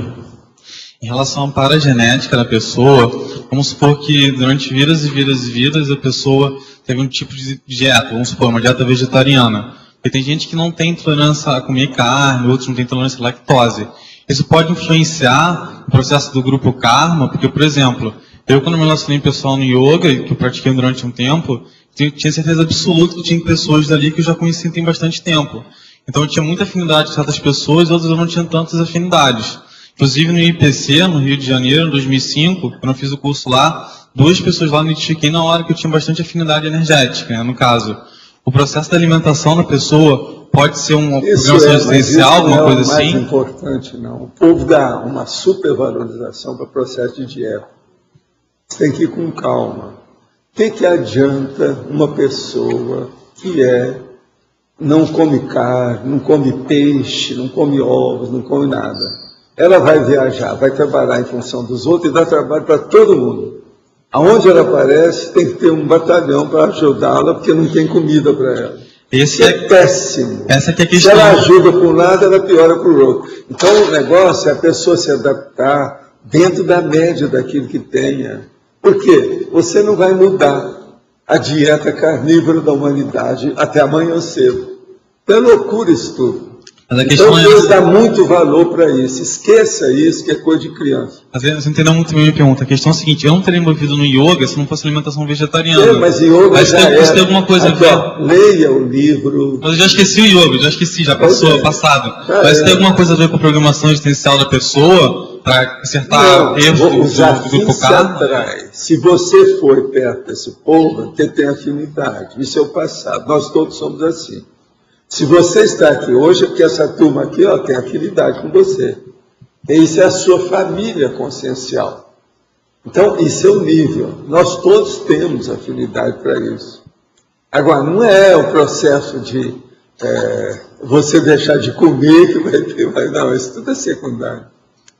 Em relação à paragenética da pessoa, vamos supor que durante vidas e vidas e vidas a pessoa teve um tipo de dieta, vamos supor, uma dieta vegetariana. Porque tem gente que não tem tolerância a comer carne, outros não têm tolerância à lactose. Isso pode influenciar o processo do grupo karma, porque, por exemplo, eu quando me relacionei pessoal no yoga, que eu pratiquei durante um tempo, tinha certeza absoluta que tinha pessoas dali que eu já conhecia tem bastante tempo. Então eu tinha muita afinidade com certas pessoas, outras eu não tinha tantas afinidades. Inclusive no IPC, no Rio de Janeiro, em 2005, quando eu fiz o curso lá, 2 pessoas lá me identifiquei na hora que eu tinha bastante afinidade energética, né, no caso. O processo da alimentação da pessoa pode ser uma programação assistencial, alguma coisa assim? Isso não é o mais importante, não. O povo dá uma supervalorização para o processo de dieta. Você tem que ir com calma. O que adianta uma pessoa que não come carne, não come peixe, não come ovos, não come nada? Ela vai viajar, vai trabalhar em função dos outros e dá trabalho para todo mundo. Aonde ela aparece, tem que ter um batalhão para ajudá-la, porque não tem comida para ela. Isso é péssimo. Essa que é a Se questão. ela ajuda para um lado, ela piora para o outro. Então o negócio é a pessoa se adaptar dentro da média daquilo que tenha. Por quê? Você não vai mudar a dieta carnívora da humanidade até amanhã cedo. É loucura isso tudo. Então Deus dá muito valor para isso. Esqueça isso, que é coisa de criança. Mas você entendeu muito bem a minha pergunta. A questão é a seguinte: eu não teria envolvido no yoga se não fosse alimentação vegetariana. Mas yoga já tem alguma coisa aqui, a ver. Leia o livro. Mas eu já esqueci o yoga, já passou, passado. Mas tem alguma coisa a ver com a programação existencial da pessoa para acertar erros do grupo karma? Se você foi perto desse povo, você tem afinidade. Isso é o passado. Nós todos somos assim. Se você está aqui hoje, é porque essa turma aqui tem afinidade com você. E isso é a sua família consciencial. Então, isso é o nível. Nós todos temos afinidade para isso. Agora, não é o processo de você deixar de comer que vai ter. Não, isso tudo é secundário.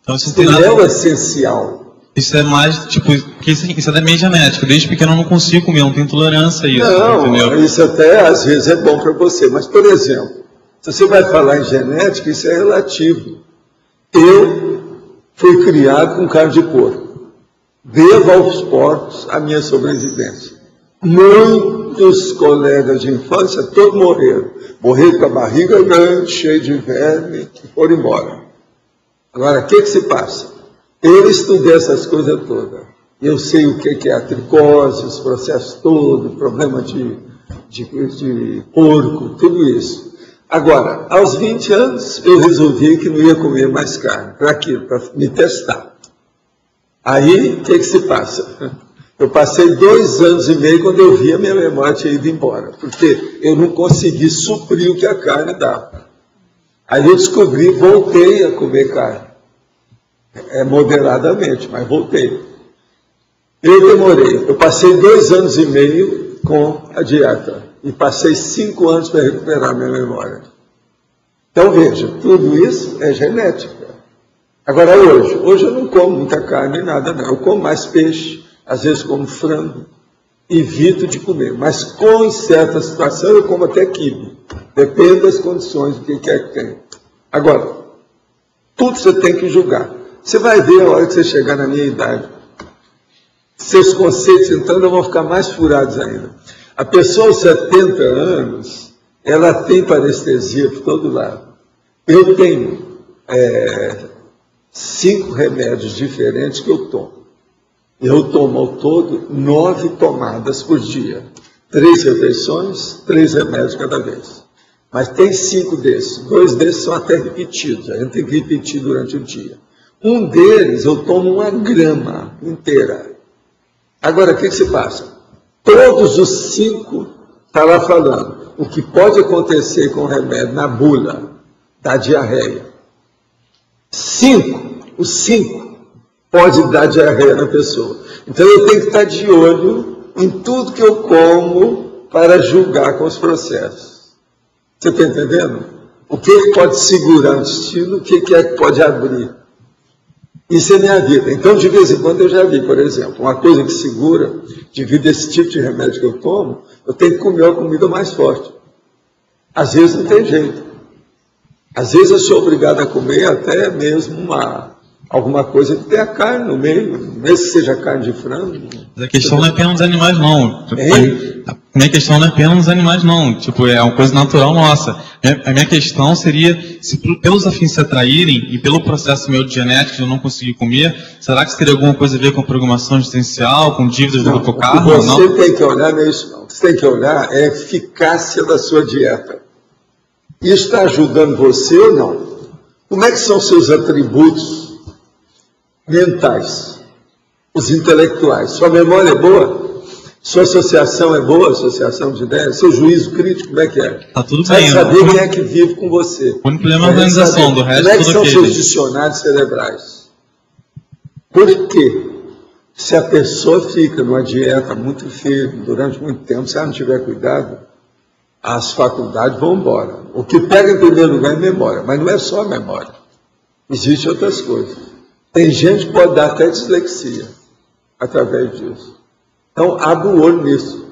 Então, isso não é o essencial. Isso é mais, porque isso é da minha genética. Desde pequeno eu não consigo comer, eu não tenho tolerância a isso. Não, entendeu? Isso até às vezes é bom para você. Mas, por exemplo, se você vai falar em genética, isso é relativo. Eu fui criado com carne de porco. Devo aos porcos a minha sobrevivência. Muitos colegas de infância, todos morreram. Morreram com a barriga grande, cheia de verme, e foram embora. Agora, o que se passa? Eu estudei essas coisas todas. Eu sei o que é a tricose, os processos todos, problema de porco, tudo isso. Agora, aos 20 anos, eu resolvi que não ia comer mais carne. Para quê? Para me testar. Aí, o que se passa? Eu passei 2 anos e meio quando eu vi a minha memória tinha ido embora. Porque eu não consegui suprir o que a carne dava. Aí eu descobri, voltei a comer carne. Moderadamente, mas voltei. Eu passei 2 anos e meio com a dieta e passei 5 anos para recuperar minha memória. Então veja, tudo isso é genética. Agora hoje eu não como muita carne nem nada não, eu como mais peixe, às vezes como frango, evito de comer, mas com certa situação eu como até quibe, depende das condições, do que quer que tenha. Agora, tudo você tem que julgar. Você vai ver a hora que você chegar na minha idade. Seus conceitos, então, vão ficar mais furados ainda. A pessoa aos 70 anos, ela tem parestesia por todo lado. Eu tenho 5 remédios diferentes que eu tomo. Eu tomo ao todo 9 tomadas por dia. 3 refeições, 3 remédios cada vez. Mas tem 5 desses. 2 desses são até repetidos. A gente tem que repetir durante o dia. Um deles eu tomo 1 grama inteira. Agora, o que se passa? Todos os 5 está lá falando o que pode acontecer com o remédio na bula da diarreia. 5, os 5 pode dar diarreia na pessoa. Então eu tenho que estar de olho em tudo que eu como para julgar com os processos. Você está entendendo? O que pode segurar o intestino, o que é que pode abrir. Isso é minha vida. Então, de vez em quando, eu já vi, por exemplo, uma coisa que segura, devido a esse tipo de remédio que eu tomo, eu tenho que comer uma comida mais forte. Às vezes não tem jeito. Às vezes eu sou obrigado a comer até mesmo alguma coisa que tenha carne no meio, mesmo que seja carne de frango. Mas a questão não é apenas dos animais, não. A minha questão não é apenas dos animais, não. Tipo, é uma coisa natural nossa. A minha questão seria, se pelos afins se atraírem e pelo processo meu de genética eu não conseguir comer, será que isso teria alguma coisa a ver com programação existencial, com dívidas do autocarro? O que você tem que olhar não é isso, não. O que você tem que olhar é a eficácia da sua dieta. Isso está ajudando você ou não? Como é que são seus atributos mentais, os intelectuais? Sua memória é boa? Sua associação é boa, associação de ideias? Seu juízo crítico, como é que é? Tá tudo bem. Você saber quem é que vive com você. O único problema é a organização, do resto como é que tudo são ok. seus dicionários cerebrais? Por quê? Se a pessoa fica numa dieta muito firme durante muito tempo, se ela não tiver cuidado, as faculdades vão embora. O que pega em primeiro lugar é memória, mas não é só a memória. Existem outras coisas. Tem gente que pode dar até dislexia através disso. Então, abre o olho nisso.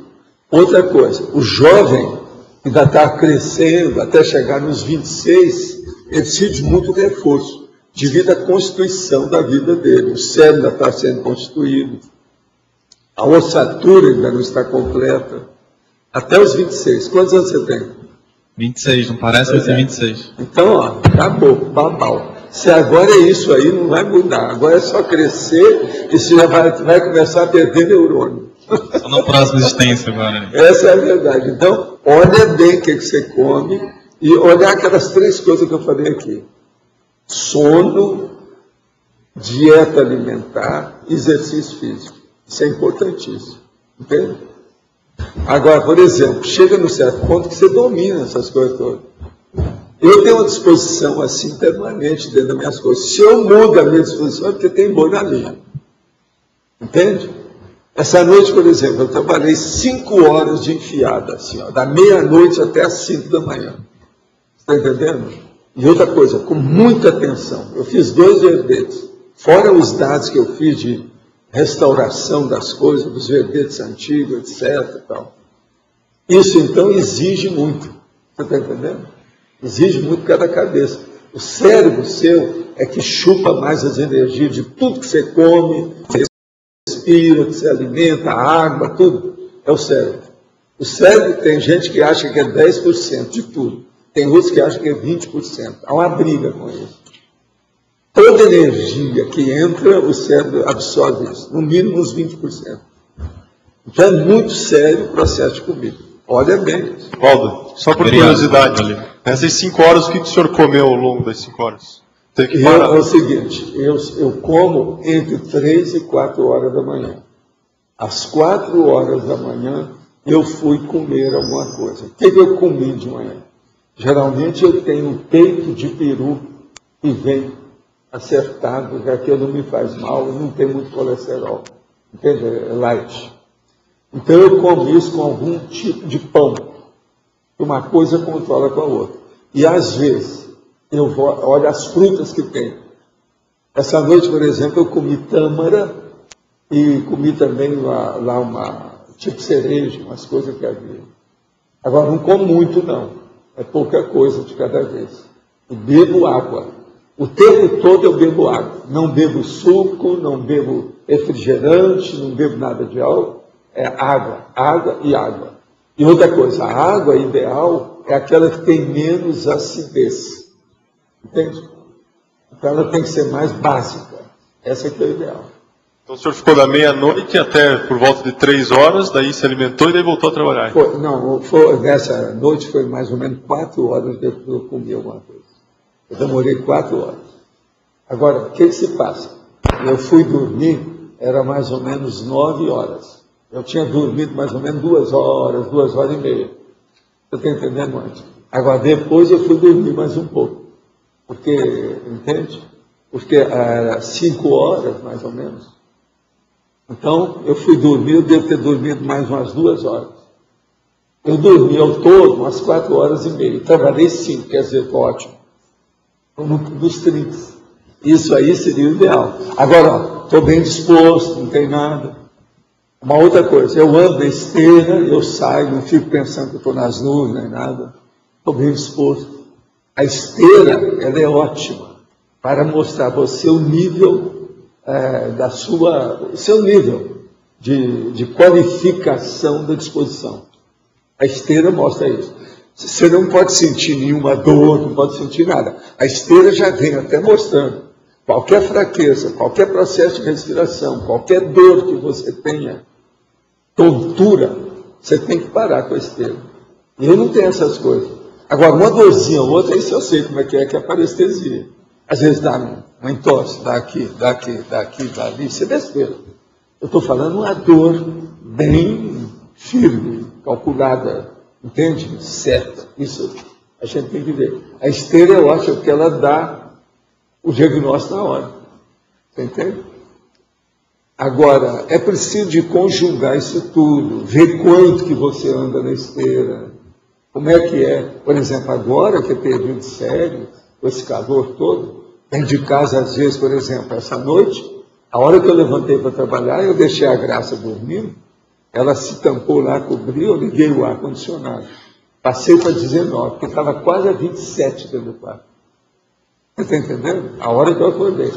Outra coisa, o jovem que ainda está crescendo até chegar nos 26, ele precisa de muito reforço, devido à constituição da vida dele. O cérebro ainda está sendo constituído, a ossatura ainda não está completa. Até os 26. Quantos anos você tem? 26, não parece, vai ser 26. Então, ó, acabou, babau. Se agora é isso aí, não vai mudar. Agora é só crescer e você já vai começar a perder neurônio. Só na próxima existência agora. Essa é a verdade. Então, olha bem o que você come e olha aquelas 3 coisas que eu falei aqui. Sono, dieta alimentar, exercício físico. Isso é importantíssimo. Entende? Agora, por exemplo, chega num certo ponto que você domina essas coisas todas. Eu tenho uma disposição assim permanente dentro das minhas coisas. Se eu mudo a minha disposição é porque tem boi na linha. Entende? Essa noite, por exemplo, eu trabalhei 5 horas de enfiada, assim, ó, da meia-noite até as 5 da manhã. Está entendendo? E outra coisa, com muita atenção. Eu fiz 2 verbetes. Fora os dados que eu fiz de restauração das coisas, dos verbetes antigos, etc. Tal. Isso, então, exige muito. Você está entendendo? Exige muito cada cabeça. O cérebro seu é que chupa mais as energias de tudo que você come, que você respira, que você alimenta, a água, tudo. É o cérebro. O cérebro tem gente que acha que é 10% de tudo. Tem outros que acham que é 20%. Há uma briga com isso. Toda energia que entra, o cérebro absorve isso. No mínimo uns 20%. Então é muito sério o processo de comida. Olha bem. Waldo, só por curiosidade, nessas 5 horas, o que o senhor comeu ao longo das 5 horas? Tem que parar. É o seguinte, eu como entre 3 e 4 horas da manhã. Às 4 horas da manhã, eu fui comer alguma coisa. O que eu comi de manhã? Geralmente eu tenho peito de peru e vem acertado, porque aquilo não me faz mal, não tem muito colesterol. Entende? É light. Então eu como isso com algum tipo de pão. Uma coisa controla com a outra. E às vezes, eu olho as frutas que tem. Essa noite, por exemplo, eu comi tâmara e comi também lá uma tipo cereja, umas coisas que havia. Agora, não como muito, não. É pouca coisa de cada vez. E bebo água. O tempo todo eu bebo água. Não bebo suco, não bebo refrigerante, não bebo nada de álcool. É água, água e água. E outra coisa, a água ideal é aquela que tem menos acidez. Entende? Então ela tem que ser mais básica. Essa que é o ideal. Então o senhor ficou da meia-noite até por volta de 3 horas, daí se alimentou e daí voltou a trabalhar? Nessa noite foi mais ou menos 4 horas que eu comi alguma coisa. Eu demorei 4 horas. Agora, o que se passa? Eu fui dormir, era mais ou menos 9 horas. Eu tinha dormido mais ou menos 2 horas, 2 horas e meia. Você está entendendo antes? Agora, depois eu fui dormir mais um pouco. Porque, entende? Porque era 5 horas, mais ou menos. Então, eu fui dormir, eu devo ter dormido mais umas 2 horas. Eu dormi ao todo umas 4 horas e meia. Trabalhei 5, quer dizer, ótimo. Dos 30. Isso aí seria o ideal. Agora, estou bem disposto, não tem nada. Uma outra coisa, eu ando na esteira, eu saio, não fico pensando que estou nas nuvens, nem nada. Estou bem disposto. A esteira, ela é ótima para mostrar a você o nível seu nível de qualificação da disposição. A esteira mostra isso. Você não pode sentir nenhuma dor, não pode sentir nada. A esteira já vem até mostrando qualquer fraqueza, qualquer processo de respiração, qualquer dor que você tenha, tontura, você tem que parar com a esteira. Eu não tenho essas coisas. Agora, uma dorzinha ou outra, isso eu sei como é que é parestesia. Às vezes dá uma entorse, dá aqui, dali, isso é besteira. Eu estou falando uma dor bem firme, calculada, entende? Certa. Isso a gente tem que ver. A esteira, eu acho que ela dá o diagnóstico na hora. Você entende? Agora, é preciso de conjugar isso tudo, ver quanto que você anda na esteira, como é que é. Por exemplo, agora que é período sério, com esse calor todo, dentro de casa, às vezes, por exemplo, essa noite, a hora que eu levantei para trabalhar, eu deixei a Graça dormindo, ela se tampou lá, cobriu, eu liguei o ar-condicionado. Passei para 19, porque estava quase a 27 dentro do quarto. Você está entendendo? A hora que eu acordei.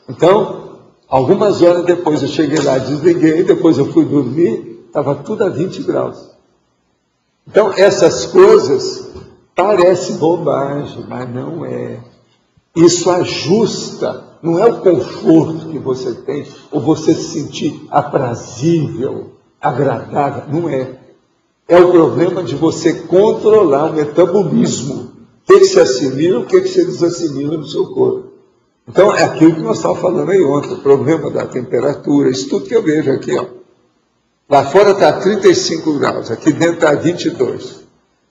Então, algumas horas depois eu cheguei lá, desliguei, depois eu fui dormir, estava tudo a 20 graus. Então, essas coisas parecem bobagem, mas não é. Isso ajusta, não é o conforto que você tem, ou você se sentir aprazível, agradável, não é. É o problema de você controlar o metabolismo. O que se assimila, o que se desassimila no seu corpo. Então, é aquilo que nós estávamos falando aí ontem, o problema da temperatura, isso tudo que eu vejo aqui, ó. Lá fora está 35 graus, aqui dentro está 22.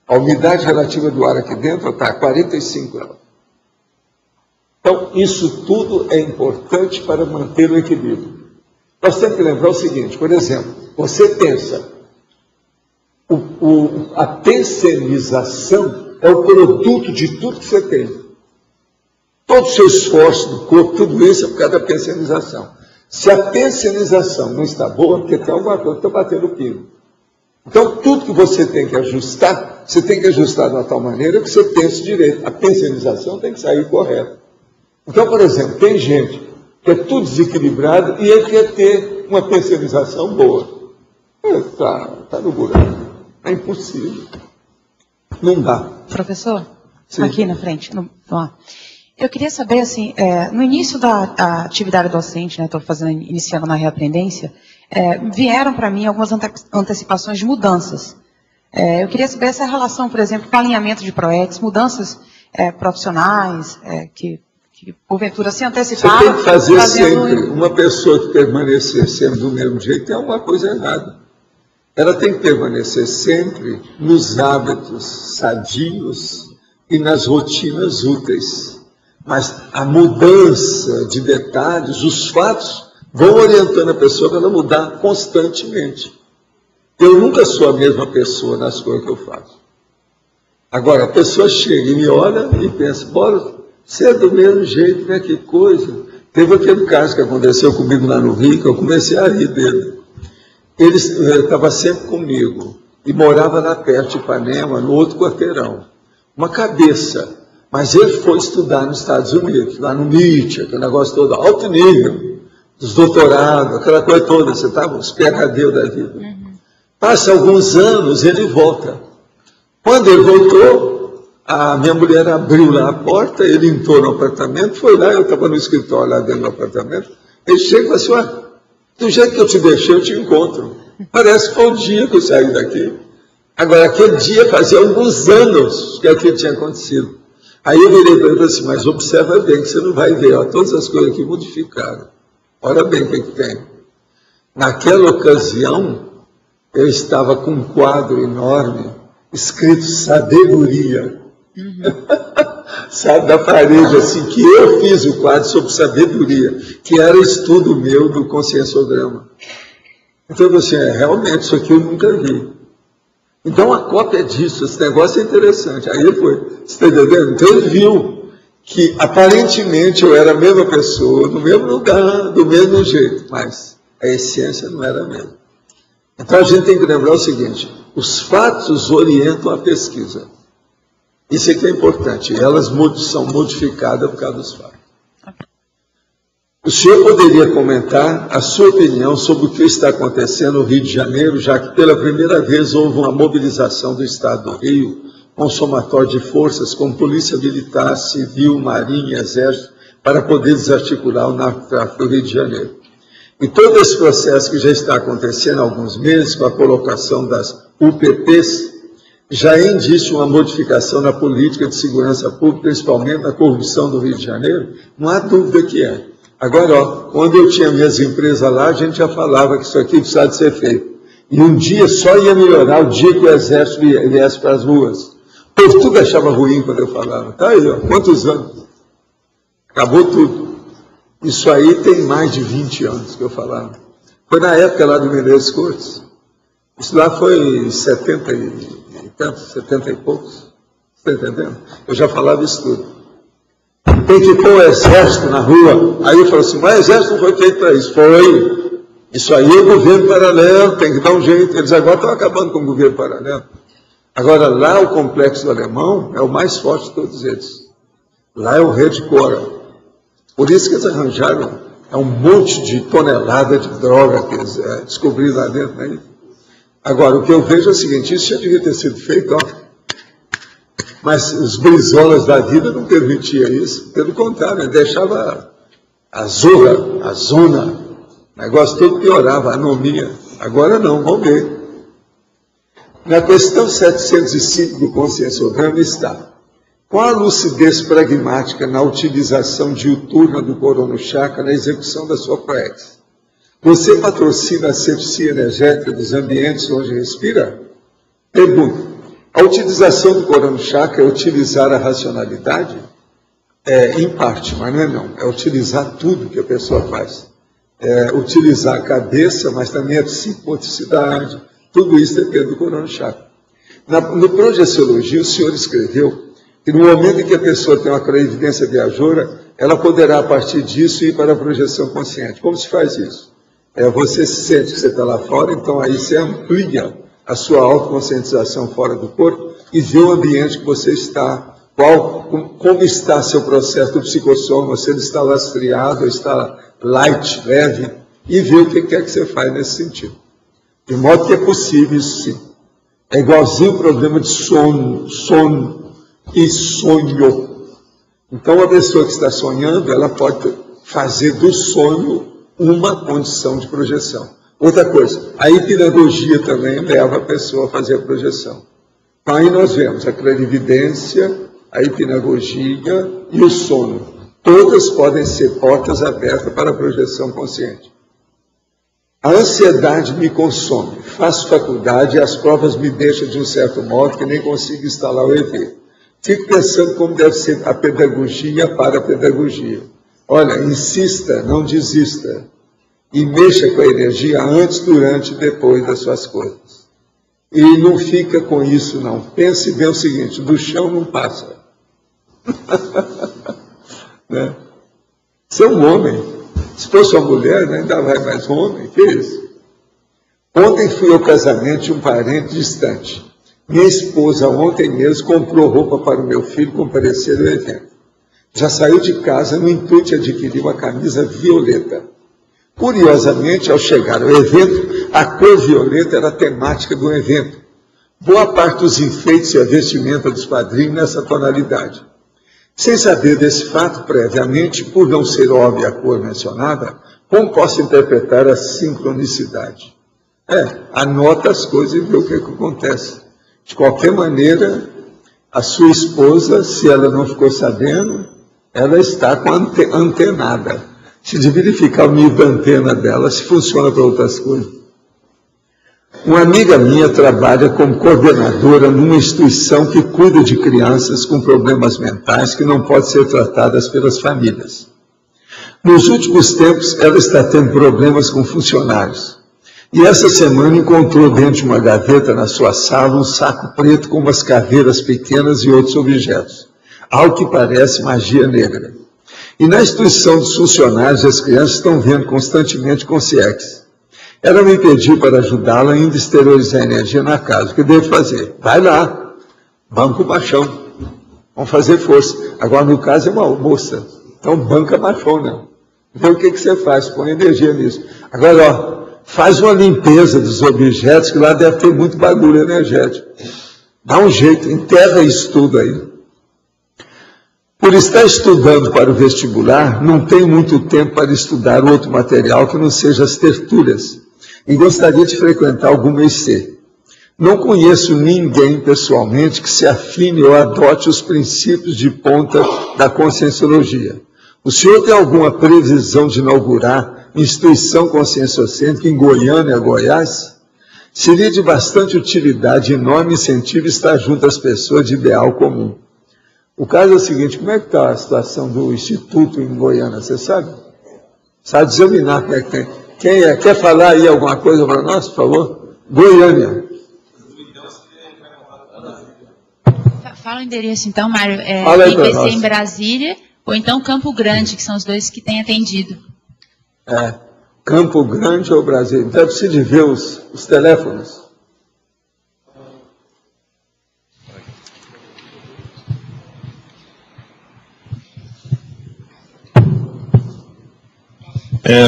A umidade relativa do ar aqui dentro está 45 graus. Então, isso tudo é importante para manter o equilíbrio. Nós temos que lembrar o seguinte, por exemplo, você pensa, a pensenização é o produto de tudo que você tem. Todo o seu esforço do corpo, tudo isso é por causa da pensenização. Se a pensenização não está boa, porque tem alguma coisa que está batendo pino. Então, tudo que você tem que ajustar, você tem que ajustar de uma tal maneira que você pense direito. A pensenização tem que sair correta. Então, por exemplo, tem gente que é tudo desequilibrado e ele quer ter uma pensenização boa. Está no buraco. É impossível. Não dá. Professor, Sim. aqui na frente. Eu queria saber, assim, no início da atividade docente, né, estou iniciando na reaprendência, vieram para mim algumas antecipações de mudanças. Eu queria saber essa relação, por exemplo, com alinhamento de projetos, mudanças profissionais, que porventura se anteciparam. Você tem que fazer sempre. Uma pessoa que permanecer sempre do mesmo jeito tem alguma coisa errada. Ela tem que permanecer sempre nos hábitos sadios e nas rotinas úteis. Mas a mudança de detalhes, os fatos, vão orientando a pessoa para ela mudar constantemente. Eu nunca sou a mesma pessoa nas coisas que eu faço. Agora, a pessoa chega e me olha e pensa, bora, você é do mesmo jeito, né? Que coisa. Teve aquele caso que aconteceu comigo lá no Rio, que eu comecei a rir dele. Ele estava sempre comigo e morava lá perto de Ipanema, no outro quarteirão. Uma cabeça. Mas ele foi estudar nos Estados Unidos, lá no MIT, aquele negócio todo, alto nível, dos doutorados, aquela coisa toda, você estava os PhD da vida. Passa alguns anos, ele volta. Quando ele voltou, a minha mulher abriu lá a porta, ele entrou no apartamento, foi lá, eu estava no escritório lá dentro do apartamento, ele chega e fala assim, Do jeito que eu te deixei, eu te encontro. Parece que foi o dia que eu saí daqui. Agora, aquele dia fazia alguns anos que aquilo tinha acontecido. Aí eu virei para ele e falei assim, mas observa bem que você não vai ver, ó, todas as coisas aqui modificaram. Olha bem o que tem. Naquela ocasião, eu estava com um quadro enorme, escrito sabedoria. Sabe, da parede, assim, que eu fiz o quadro sobre sabedoria, que era estudo meu do conscienciograma. Então, assim, realmente, isso aqui eu nunca vi. Então, a cópia disso, esse negócio é interessante. Aí ele foi, você está entendendo? Então, ele viu que, aparentemente, eu era a mesma pessoa, no mesmo lugar, do mesmo jeito, mas a essência não era a mesma. Então, a gente tem que lembrar o seguinte, os fatos orientam a pesquisa. Isso aqui é importante, elas são modificadas por causa dos fatos. O senhor poderia comentar a sua opinião sobre o que está acontecendo no Rio de Janeiro, já que pela primeira vez houve uma mobilização do Estado do Rio, com um somatório de forças como Polícia Militar, Civil, Marinha e Exército, para poder desarticular o narcotráfico do Rio de Janeiro. E todo esse processo que já está acontecendo há alguns meses, com a colocação das UPPs, já é indício uma modificação na política de segurança pública, principalmente na corrupção do Rio de Janeiro? Não há dúvida que é. Agora, ó, quando eu tinha minhas empresas lá, a gente já falava que isso aqui precisava de ser feito. E um dia só ia melhorar o dia que o Exército viesse para as ruas. O povo tudo achava ruim quando eu falava. Tá aí, ó, quantos anos? Acabou tudo. Isso aí tem mais de 20 anos que eu falava. Foi na época lá do Menezes Cortes. Isso lá foi 70 e poucos. Está entendendo? Eu já falava isso tudo. Tem que pôr o exército na rua. Aí eu falo assim, mas o exército não foi feito para isso. Foi. Isso aí é o governo paralelo, tem que dar um jeito. Eles agora estão acabando com o governo paralelo. Agora, lá o complexo do Alemão é o mais forte de todos eles. Lá é o Redcora. Por isso que eles arranjaram um monte de tonelada de droga que eles descobriram lá dentro. Né? Agora, o que eu vejo é o seguinte, isso já devia ter sido feito, ó. Mas os brisolas da vida não permitiam isso, pelo contrário, deixava a zorra, a zona, o negócio todo piorava, a anomia. Agora não, vamos ver. Na questão 705 do conscienciograma está, qual a lucidez pragmática na utilização diuturna do corono chakra na execução da sua prece? Você patrocina a asepsia energética dos ambientes onde respira? Pergunta. A utilização do corono chakra é utilizar a racionalidade? Em parte, mas não é não. É utilizar tudo que a pessoa faz. É utilizar a cabeça, mas também a psicomotricidade. Tudo isso depende do corono chakra. No Projeciologia, o senhor escreveu que no momento em que a pessoa tem uma clarividência viajoura, ela poderá, a partir disso, ir para a projeção consciente. Como se faz isso? Você sente que você está lá fora, então aí você amplia a sua autoconscientização fora do corpo e vê o ambiente que você está, como está seu processo do psicossoma, se ele está lastreado, está light, leve, e vê o que quer que você faz nesse sentido. De modo que é possível isso sim. É igualzinho o problema de sono e sonho. Então, a pessoa que está sonhando, ela pode fazer do sonho uma condição de projeção. Outra coisa, a hipnagogia também leva a pessoa a fazer a projeção. Então, aí nós vemos a clarividência, a hipnagogia e o sono. Todas podem ser portas abertas para a projeção consciente. A ansiedade me consome, faço faculdade e as provas me deixam de um certo modo que nem consigo instalar o EV. Fico pensando como deve ser a pedagogia para a pedagogia. Olha, insista, não desista. E mexa com a energia antes, durante e depois das suas coisas. E não fica com isso, não. Pense bem o seguinte, do chão não passa. Né? Você é um homem. Se fosse uma mulher, né, ainda vai mais homem. Que isso? Ontem fui ao casamento de um parente distante. Minha esposa ontem mesmo comprou roupa para o meu filho comparecer ao evento. Já saiu de casa no intuito de adquirir uma camisa violeta. Curiosamente, ao chegar ao evento, a cor violeta era a temática do evento. Boa parte dos enfeites e a vestimenta dos padrinhos nessa tonalidade. Sem saber desse fato previamente, por não ser óbvia a cor mencionada, Como posso interpretar a sincronicidade? Anota as coisas e vê o que acontece. De qualquer maneira, a sua esposa, se ela não ficou sabendo, ela está com antenada. Se de verificar o nível da antena dela, se funciona para outras coisas. Uma amiga minha trabalha como coordenadora numa instituição que cuida de crianças com problemas mentais que não podem ser tratadas pelas famílias. Nos últimos tempos, ela está tendo problemas com funcionários. E essa semana encontrou dentro de uma gaveta na sua sala um saco preto com umas caveiras pequenas e outros objetos. Algo que parece magia negra. E na instituição dos funcionários, as crianças estão vendo constantemente concierges. Ela me pediu para ajudá-la a exteriorizar a energia na casa. O que devo fazer? Vai lá, banca o machão. Vamos fazer força. Agora, no caso, é uma moça. Então, banca machão, né? Então, o que você faz? Põe energia nisso. Agora, faz uma limpeza dos objetos, que lá deve ter muito bagulho energético. Dá um jeito, enterra isso tudo aí. Por estar estudando para o vestibular, não tenho muito tempo para estudar outro material que não seja as tertúlias, e gostaria de frequentar alguma IC. Não conheço ninguém pessoalmente que se afine ou adote os princípios de ponta da Conscienciologia. O senhor tem alguma previsão de inaugurar instituição conscienciocêntrica em Goiânia, Goiás? Seria de bastante utilidade e enorme incentivo estar junto às pessoas de ideal comum. O caso é o seguinte: como é que está a situação do Instituto em Goiânia, você sabe? Sabe examinar como é que tem. Quem é? Quer falar aí alguma coisa para nós, por favor? Goiânia. Fala o endereço então, Mário. IPC em Brasília ou então Campo Grande, que são os dois que têm atendido. Campo Grande ou Brasília. Então é preciso ver os teléfonos.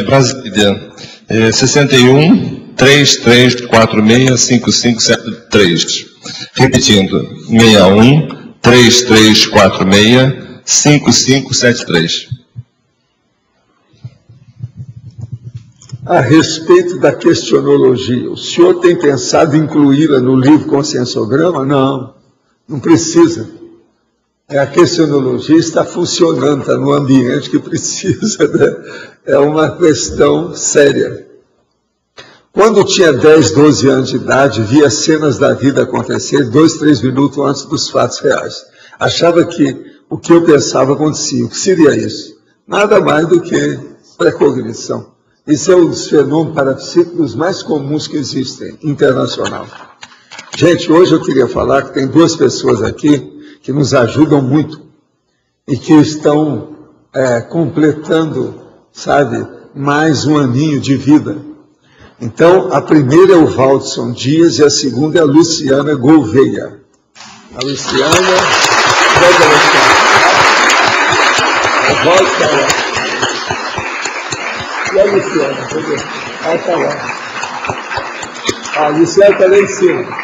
Brasília, 61 3346 5573. Repetindo, 61 3346 5573. A respeito da questionologia, o senhor tem pensado em incluí-la no livro Conscienciograma? Não, não precisa. A questionologia está funcionando, está no ambiente que precisa, né? É uma questão séria. Quando tinha 10, 12 anos de idade, via cenas da vida acontecer 2, 3 minutos antes dos fatos reais. Achava que o que eu pensava acontecia. O que seria isso? Nada mais do que precognição. Isso é um dos fenômenos parapsíquicos mais comuns que existem, internacional. Gente, hoje eu queria falar que tem 2 pessoas aqui que nos ajudam muito e que estão completando, sabe, mais um aninho de vida. Então, a primeira é o Valdson Dias e a segunda é a Luciana Gouveia. A Luciana... A Valdson está lá. E a Luciana? Ela está lá. A Luciana está lá em cima.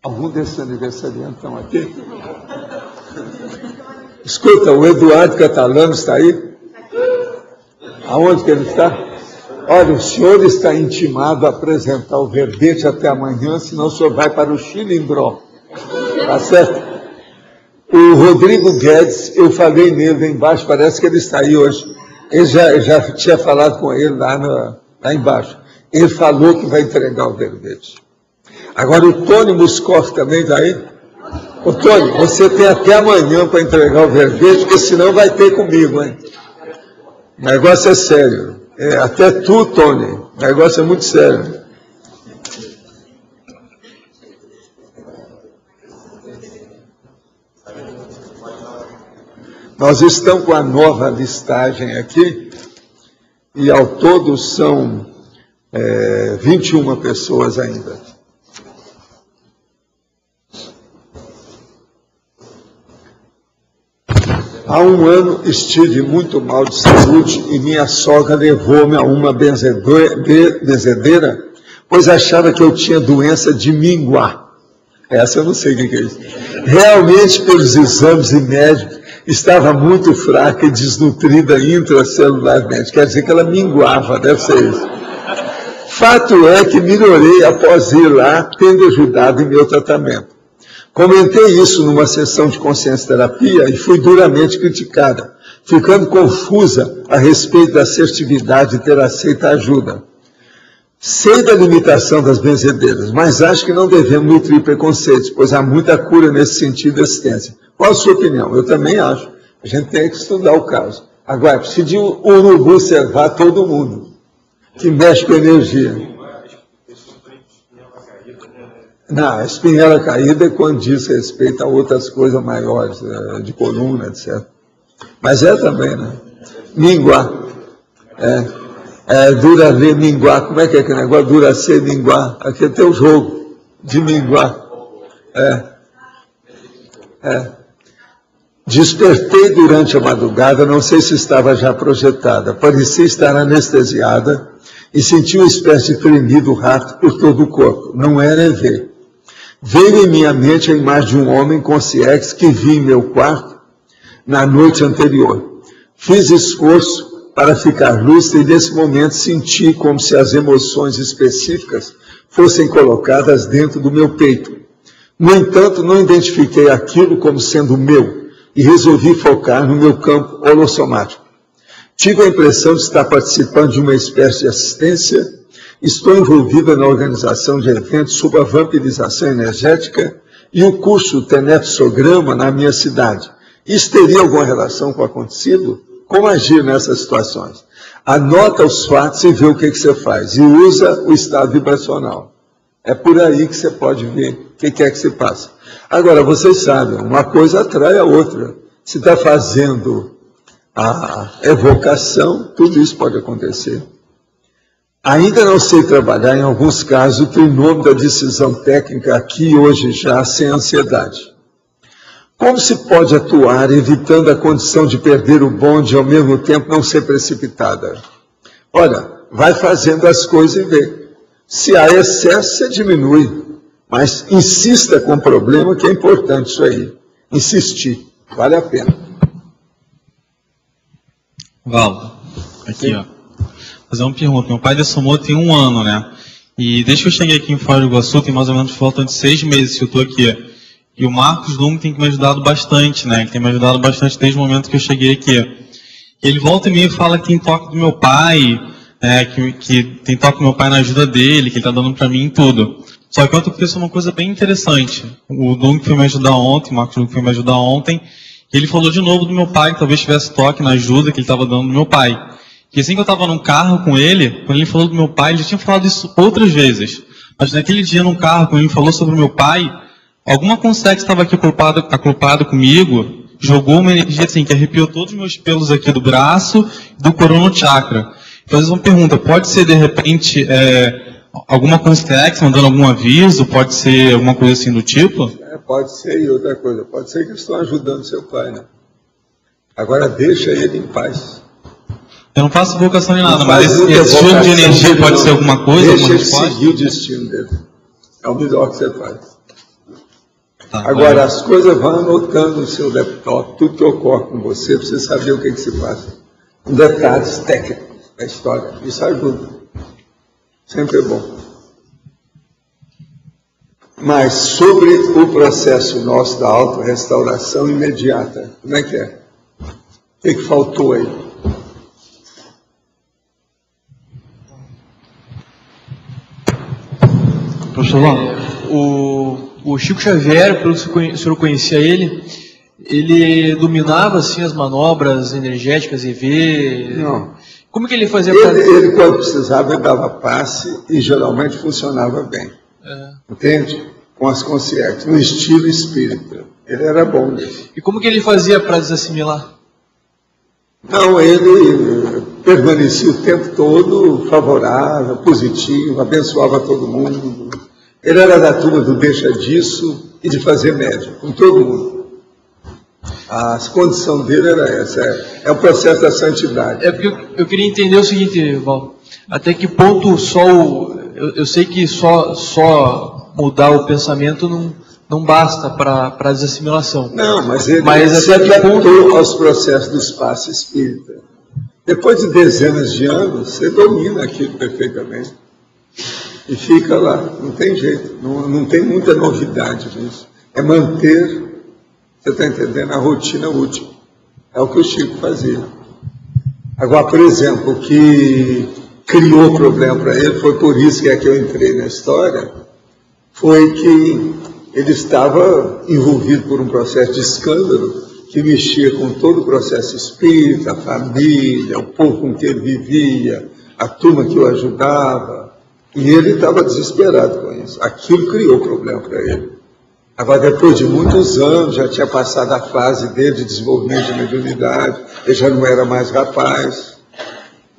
Algum desses aniversariantes estão aqui? Escuta, o Eduardo Catalano está aí? Aonde que ele está? Olha, o senhor está intimado a apresentar o verbete até amanhã, senão o senhor vai para o Chilindró. Tá certo? O Rodrigo Guedes, eu falei nele lá embaixo, parece que ele está aí hoje. Eu já tinha falado com ele lá embaixo. Ele falou que vai entregar o verbete. Agora o Tony Muscoff também está aí? Ô Tony, você tem até amanhã para entregar o verbete, porque senão vai ter comigo, hein? O negócio é sério. Até tu, Tony. O negócio é muito sério. Nós estamos com a nova listagem aqui, e ao todo são 21 pessoas ainda. Há um ano estive muito mal de saúde e minha sogra levou-me a uma benzedeira, pois achava que eu tinha doença de minguá. Essa eu não sei o que é isso. Realmente, pelos exames e médicos, estava muito fraca e desnutrida intracelularmente. Quer dizer que ela minguava, deve ser isso. Fato é que melhorei após ir lá, tendo ajudado em meu tratamento. Comentei isso numa sessão de consciência-terapia e fui duramente criticada, ficando confusa a respeito da assertividade de ter aceito a ajuda. Sei da limitação das benzedeiras, mas acho que não devemos nutrir preconceitos, pois há muita cura nesse sentido de assistência. Qual a sua opinião? Eu também acho. A gente tem que estudar o caso. Agora, precisa de um urubu servar todo mundo, que mexe com energia. Não, a espinhela caída é quando diz respeito a outras coisas maiores, de coluna, etc. Mas é também, né? Minguar. Duraver, minguar. Como é que é aquele negócio? Duracer, minguar. Aqui é teu jogo de minguar. Despertei durante a madrugada, não sei se estava já projetada. Parecia estar anestesiada e senti uma espécie de tremido rato por todo o corpo. Não era EV. Veio em minha mente a imagem de um homem com CX que vi em meu quarto na noite anterior. Fiz esforço para ficar lúcida e nesse momento senti como se as emoções específicas fossem colocadas dentro do meu peito. No entanto, não identifiquei aquilo como sendo meu e resolvi focar no meu campo holossomático. Tive a impressão de estar participando de uma espécie de assistência. Estou envolvida na organização de eventos sobre a vampirização energética e o curso Tenepsograma na minha cidade. Isso teria alguma relação com o acontecido? Como agir nessas situações? Anota os fatos e vê o que você faz. E usa o estado vibracional. É por aí que você pode ver o que é que se passa. Agora, vocês sabem, uma coisa atrai a outra. Se está fazendo a evocação, tudo isso pode acontecer. Ainda não sei trabalhar, em alguns casos, o trinômio da decisão técnica aqui hoje já sem ansiedade. Como se pode atuar evitando a condição de perder o bonde e ao mesmo tempo não ser precipitada? Olha, vai fazendo as coisas e vê. Se há excesso, você diminui. Mas insista com o problema, que é importante isso aí. Insistir, vale a pena. Valdo, aqui ó. Fazer uma pergunta. Meu pai dessomou tem 1 ano, né? E desde que eu cheguei aqui em Foz do Iguaçu, tem mais ou menos falta de 6 meses que eu estou aqui. E o Marcos Lung tem me ajudado bastante, né? Ele tem me ajudado bastante desde o momento que eu cheguei aqui. Ele volta e meia fala que tem toque do meu pai, que tem toque do meu pai na ajuda dele, que ele está dando para mim em tudo. Só que ontem aconteceu uma coisa bem interessante. O Lung foi me ajudar ontem, o Marcos Lung foi me ajudar ontem, e ele falou de novo do meu pai, que talvez tivesse toque na ajuda que ele estava dando do meu pai. E assim que eu estava num carro com ele, quando ele falou do meu pai, ele já tinha falado isso outras vezes. Mas naquele dia num carro, quando ele falou sobre o meu pai, alguma consciência estava aqui acoplado comigo, jogou uma energia assim, que arrepiou todos os meus pelos aqui do braço e do corono chakra. Fazer uma pergunta, pode ser de repente alguma consciência mandando algum aviso, pode ser alguma coisa assim do tipo? Pode ser, e outra coisa, pode ser que eles estão ajudando seu pai, né? Agora deixa ele em paz. Eu não faço vocação nem nada, mas esse jogo de energia pode ser alguma coisa? Deixa ele seguir o destino dele. É o melhor que você faz. Tá, agora, as coisas vão anotando no seu laptop, tudo que ocorre com você, para você saber o que se passa. Com detalhes técnicos da história. Isso ajuda. Sempre é bom. Mas sobre o processo nosso da autorrestauração imediata, como é que é? O que faltou aí? Professor o Chico Xavier, pelo que o senhor conhecia ele dominava assim as manobras energéticas EV? Não. Como que ele fazia? Ele quando precisava, ele dava passe e geralmente funcionava bem. Entende? Com as consciências, no estilo espírita. Ele era bom nisso. E como que ele fazia para desassimilar? Não, ele permanecia o tempo todo favorável, positivo, abençoava todo mundo. Ele era da turma do deixa disso e de fazer médio, com todo mundo. A condição dele era essa, é o processo da santidade. É porque eu queria entender o seguinte, Val, até que ponto eu sei que só mudar o pensamento não basta para a desassimilação. Não, mas ele se adaptou aos processos do espaço espírita. Depois de dezenas de anos, você domina aquilo perfeitamente. E fica lá, não tem jeito, não tem muita novidade nisso. É manter, você está entendendo, a rotina útil. É o que o Chico fazia. Agora, por exemplo, o que criou problema para ele, foi por isso que eu entrei na história, foi que ele estava envolvido por um processo de escândalo que mexia com todo o processo espírita, a família, o povo com que ele vivia, a turma que o ajudava, e ele estava desesperado com isso. Aquilo criou problema para ele. Agora, depois de muitos anos, já tinha passado a fase dele de desenvolvimento de mediunidade, ele já não era mais rapaz.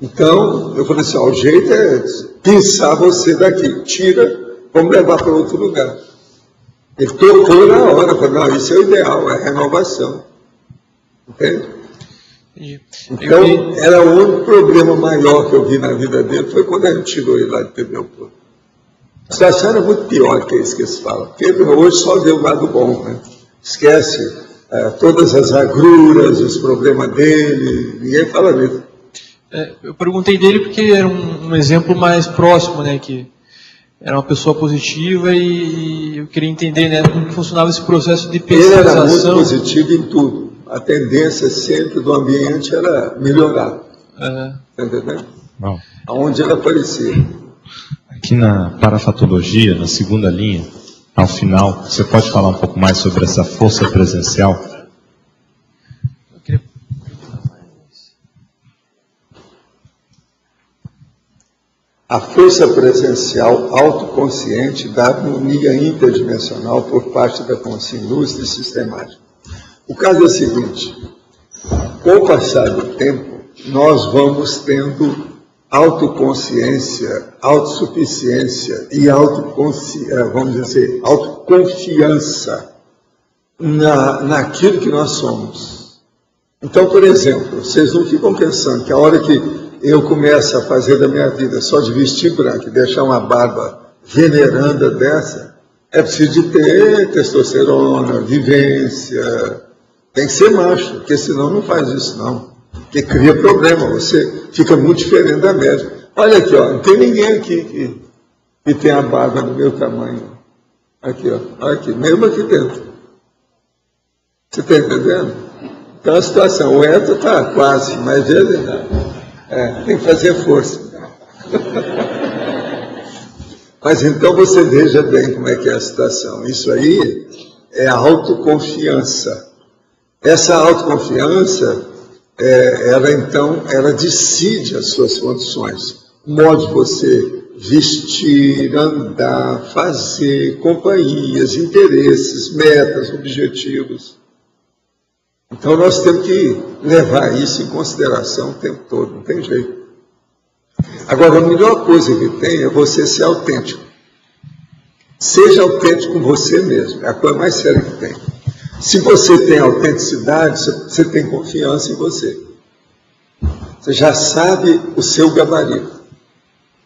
Então, eu falei assim, o jeito é pensar você daqui, tira, vamos levar para outro lugar. Ele tocou na hora, falou, não, isso é o ideal, é renovação. Entende? Então, era o único problema maior que eu vi na vida dele, foi quando a gente tirou ele lá de Pernambuco. A situação era muito pior que isso que eles falam, porque hoje só vê o lado bom, né? Esquece todas as agruras, os problemas dele, ninguém fala nisso. Eu perguntei dele porque era um exemplo mais próximo, né, que era uma pessoa positiva e eu queria entender, né, como funcionava esse processo de pesquisação. Ele era muito positivo em tudo. A tendência sempre do ambiente era melhorar. Está entendendo? Bom. Aonde ele aparecia. Aqui na parafatologia, na segunda linha, ao final, você pode falar um pouco mais sobre essa força presencial? A força presencial autoconsciente da harmonia interdimensional por parte da consciência lúcida e sistemática. O caso é o seguinte, com o passar do tempo, nós vamos tendo autoconsciência, autossuficiência e vamos dizer, autoconfiança naquilo que nós somos. Então, por exemplo, vocês não ficam pensando que a hora que eu começo a fazer da minha vida só de vestir branco e deixar uma barba veneranda dessa, é preciso de ter testosterona, vivência, tem que ser macho, porque senão não faz isso não. Porque cria problema, você fica muito diferente da média. Olha aqui, ó, não tem ninguém aqui que tem a barba do meu tamanho. Aqui, ó, olha aqui, mesmo aqui dentro. Você está entendendo? Então a situação, o Eto está quase, mas ele tem que fazer força. Mas então você veja bem como é que é a situação. Isso aí é a autoconfiança. Essa autoconfiança, ela decide as suas condições. O modo de você vestir, andar, fazer, companhias, interesses, metas, objetivos. Então nós temos que levar isso em consideração o tempo todo, não tem jeito. Agora, a melhor coisa que tem é você ser autêntico. Seja autêntico com você mesmo, é a coisa mais séria que tem. Se você tem autenticidade, você tem confiança em você. Você já sabe o seu gabarito.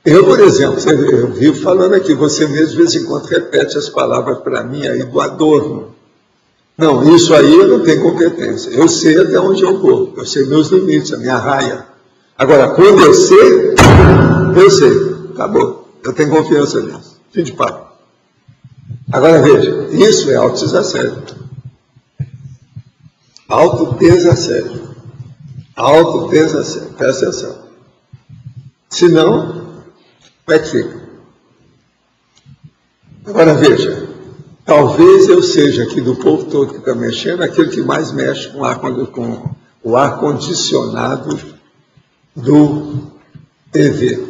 Eu, por exemplo, eu vivo falando aqui, você mesmo de vez em quando repete as palavras para mim aí do adorno. Não, isso aí eu não tenho competência. Eu sei até onde eu vou. Eu sei meus limites, a minha raia. Agora, quando eu sei. Acabou. Eu tenho confiança nisso. Fim de papo. Agora veja, isso é autodesassédio. Autodesassédio. Autodesassédio. Presta atenção. Senão, como é que fica? Agora veja. Talvez eu seja aqui do povo todo que está mexendo, aquele que mais mexe com o ar-condicionado do EV.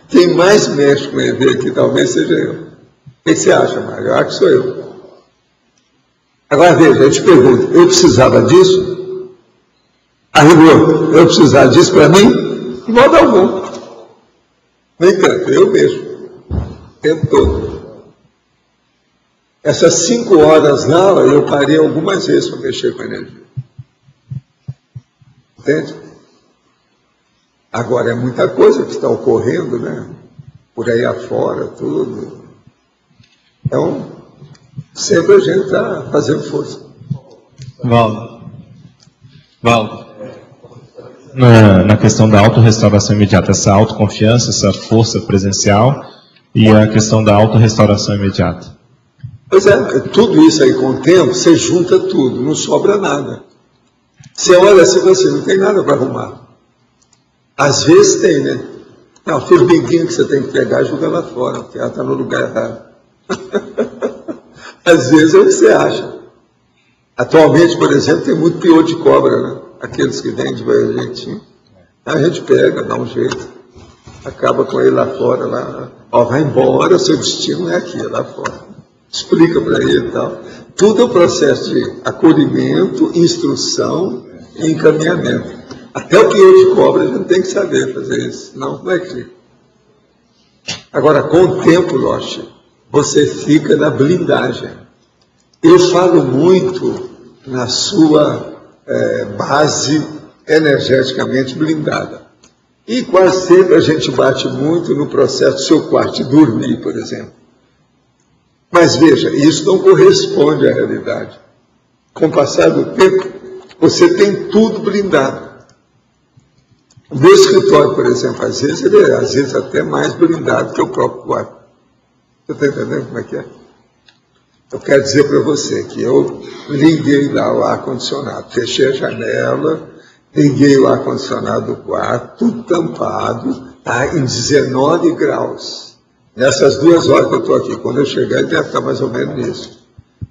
Quem mais mexe com o EV aqui talvez seja eu. O que você acha, Mário? Eu acho que sou eu. Agora veja, eu te pergunto, eu precisava disso? A rigor, eu precisava disso para mim? De modo algum. No entanto, eu mesmo. O tempo todo. Essas 5 horas lá, eu parei algumas vezes para mexer com a energia. Entende? Agora, é muita coisa que está ocorrendo, né? Por aí afora, tudo. Então, sempre a gente está fazendo força. Valdo. Na questão da autorrestauração imediata, essa autoconfiança, essa força presencial e a questão da autorrestauração imediata. Pois é, tudo isso aí com o tempo, você junta tudo, não sobra nada. Você olha assim, você não tem nada para arrumar. Às vezes tem, né? É o formiguinho que você tem que pegar e jogar lá fora, porque ela está no lugar errado. Às vezes é o que você acha. Atualmente, por exemplo, tem muito pior de cobra, né? Aqueles que vendem de jeitinho. A gente pega, dá um jeito, acaba com ele lá fora, lá, ó, vai embora, o seu destino é aqui, lá fora. Explica para ele e tal. Tudo é um processo de acolhimento, instrução e encaminhamento. Até o pior de cobra a gente tem que saber fazer isso, senão não é que. Agora, com o tempo, Loche, você fica na blindagem. Eu falo muito na sua base energeticamente blindada. E quase sempre a gente bate muito no processo do seu quarto de dormir, por exemplo. Mas veja, isso não corresponde à realidade. Com o passar do tempo, você tem tudo blindado. O meu escritório, por exemplo, às vezes ele é até mais blindado que o próprio quarto. Você está entendendo como é que é? Eu quero dizer para você que eu liguei lá o ar-condicionado, fechei a janela, liguei o ar-condicionado do quarto, tudo tampado, tá, em 19 graus. Nessas 2 horas que eu estou aqui, quando eu chegar, ele deve estar mais ou menos nisso.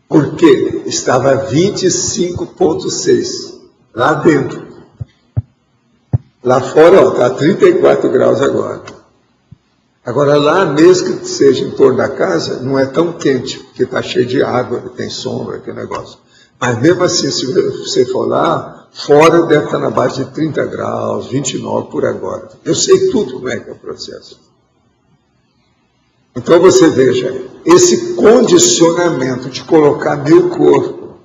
Por quê? Estava 25,6 lá dentro. Lá fora está 34 graus agora. Agora lá, mesmo que seja em torno da casa, não é tão quente, porque está cheio de água, tem sombra, aquele negócio. Mas mesmo assim, se você for lá, fora deve estar na base de 30 graus, 29 por agora. Eu sei tudo como é que é o processo. Então você veja, esse condicionamento de colocar meu corpo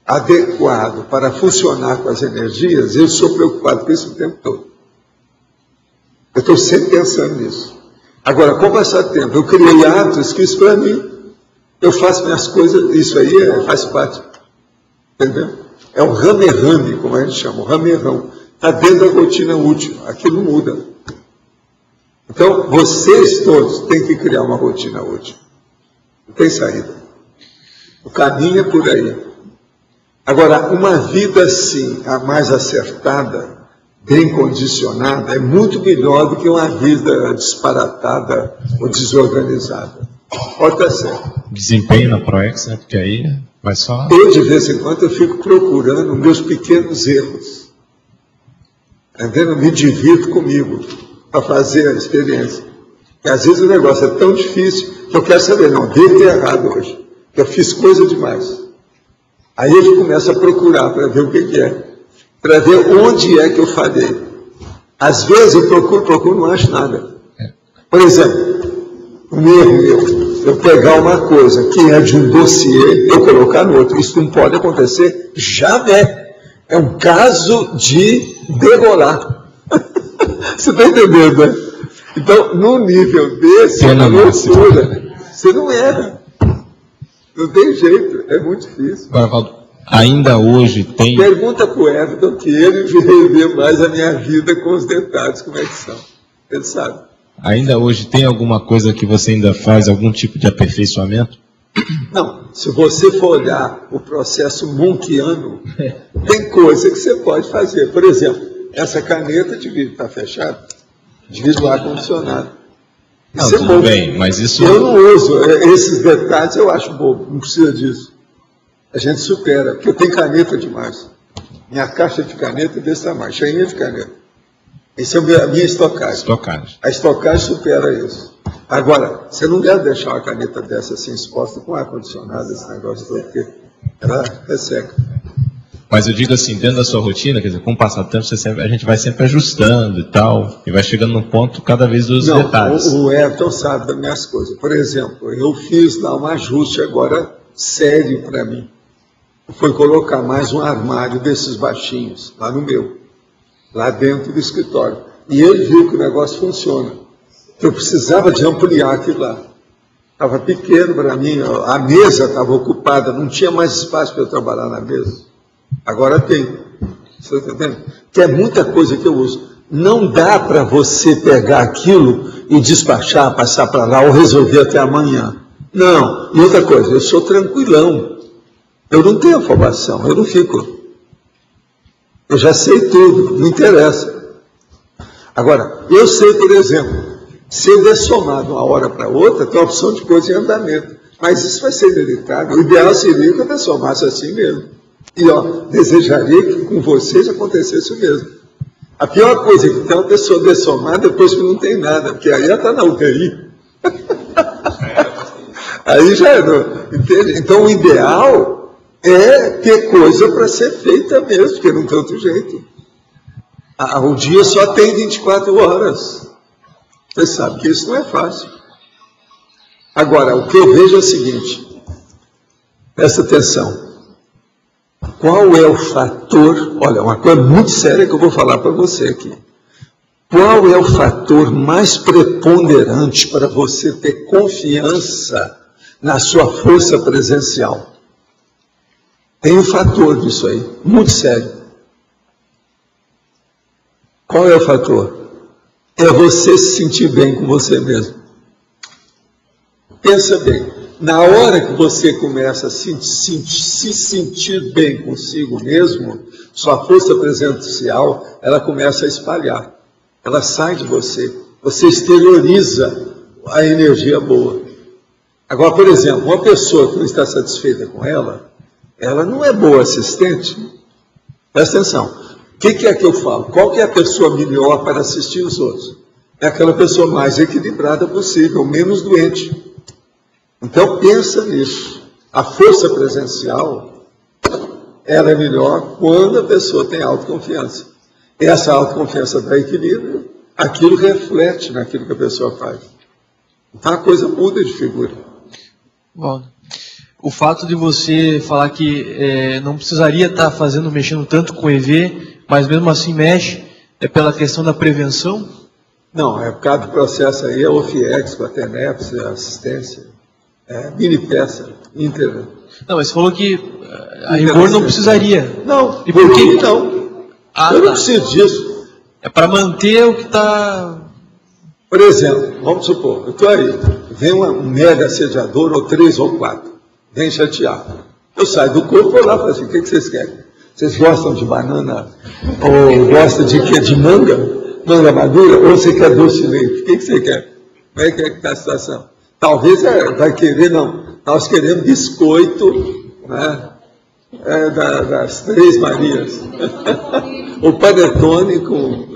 adequado para funcionar com as energias, eu sou preocupado com isso o tempo todo. Eu estou sempre pensando nisso. Agora, com o passar do tempo, eu criei hábitos que isso para mim, eu faço minhas coisas, isso aí faz parte. Entendeu? É o rame-rame, como a gente chama, o rame-rão. Está dentro da rotina útil, aquilo muda. Então, vocês todos têm que criar uma rotina útil. Não tem saída. O caminho é por aí. Agora, uma vida assim, a mais acertada, bem condicionada, é muito melhor do que uma vida disparatada ou desorganizada. Pode estar certo. Desempenho na ProEx, né? Porque aí vai só... Eu, de vez em quando, eu fico procurando meus pequenos erros. Entendeu? Me divirto comigo para fazer a experiência. E às vezes o negócio é tão difícil que eu quero saber, não, devo ter errado hoje. Eu fiz coisa demais. Aí ele começa a procurar para ver o que é. Para ver onde é que eu falhei. Às vezes eu procuro, não acho nada. Por exemplo, um erro meu, eu pegar uma coisa que é de um dossiê, eu colocar no outro. Isso não pode acontecer jamais. É um caso de degolar. Você está entendendo, né? Então, num nível desse, é uma loucura. Você não erra. Não tem jeito, é muito difícil. Agora, Valdo, ainda hoje tem... Pergunta para o Everton que ele vê mais a minha vida com os detalhes, como é que são. Ele sabe. Ainda hoje tem alguma coisa que você ainda faz, algum tipo de aperfeiçoamento? Não, se você for olhar o processo munkiano, tem coisa que você pode fazer. Por exemplo, essa caneta devia estar fechada, devia o ar-condicionado. Não, tudo bem, mas isso... Eu não uso esses detalhes, eu acho bobo, não precisa disso. A gente supera, porque eu tenho caneta demais. Minha caixa de caneta é desse tamanho, cheinha de caneta. Essa é a minha estocagem. A estocagem supera isso. Agora, você não deve deixar uma caneta dessa assim exposta com ar-condicionado, esse negócio todo, porque ela resseca. Mas eu digo assim, dentro da sua rotina, quer dizer, com o passar do tempo, a gente vai sempre ajustando e tal, e vai chegando num ponto cada vez dos detalhes. O Everton sabe das minhas coisas. Por exemplo, eu fiz lá um ajuste agora sério para mim. Foi colocar mais um armário desses baixinhos, lá no meu, lá dentro do escritório. E ele viu que o negócio funciona. Eu precisava de ampliar aquilo lá. Estava pequeno para mim, a mesa estava ocupada, não tinha mais espaço para eu trabalhar na mesa. Agora tem. Você está entendendo? Que é muita coisa que eu uso. Não dá para você pegar aquilo e despachar, passar para lá ou resolver até amanhã. Não. E outra coisa, eu sou tranquilão. Eu não tenho afobação, eu não fico. Eu já sei tudo, não interessa. Agora, eu sei, por exemplo, se eu der somar de uma hora para outra, tem uma opção de coisa em andamento. Mas isso vai ser delicado. O ideal seria que eu dessomasse assim mesmo. E, desejaria que com vocês acontecesse o mesmo. A pior coisa é que tem uma pessoa dessomar depois que não tem nada, porque aí ela está na UTI. Aí já não, entende? Então, o ideal é ter coisa para ser feita mesmo, porque não tem outro jeito. O dia só tem 24 horas. Você sabe que isso não é fácil. Agora, o que eu vejo é o seguinte, presta atenção. Qual é o fator, olha, uma coisa muito séria que eu vou falar para você aqui. Qual é o fator mais preponderante para você ter confiança na sua força presencial? Tem um fator disso aí, muito sério. Qual é o fator? É você se sentir bem com você mesmo. Pensa bem, na hora que você começa a se sentir bem consigo mesmo, sua força presencial, ela começa a espalhar. Ela sai de você. Você exterioriza a energia boa. Agora, por exemplo, uma pessoa que não está satisfeita com ela não é boa assistente. Presta atenção. O que é que eu falo? Qual que é a pessoa melhor para assistir os outros? É aquela pessoa mais equilibrada possível, menos doente. Então, pensa nisso. A força presencial, ela é melhor quando a pessoa tem autoconfiança. Essa autoconfiança dá equilíbrio, aquilo reflete naquilo que a pessoa faz. Então, a coisa muda de figura. Bom, o fato de você falar que não precisaria estar mexendo tanto com EV, mas mesmo assim mexe, é pela questão da prevenção? Não, é por causa do processo aí, a OFIEX, a TENEPS, a assistência, mini peça, íntegra. Não, mas você falou que a rigor não precisaria. Não, e por que não? Eu não preciso disso. É para manter o que está... Por exemplo, vamos supor, eu estou aí, vem um mega assediador, ou 3 ou 4, vem chatear. Eu saio do corpo, vou lá e falo assim, o que vocês querem? Vocês gostam de banana, ou gostam de quê? De manga? Manga madura? Ou você quer doce de leite? O que você quer? Como é que está a situação? Talvez vai querer, não. Nós queremos biscoito, né? Das Três Marias. O panetone com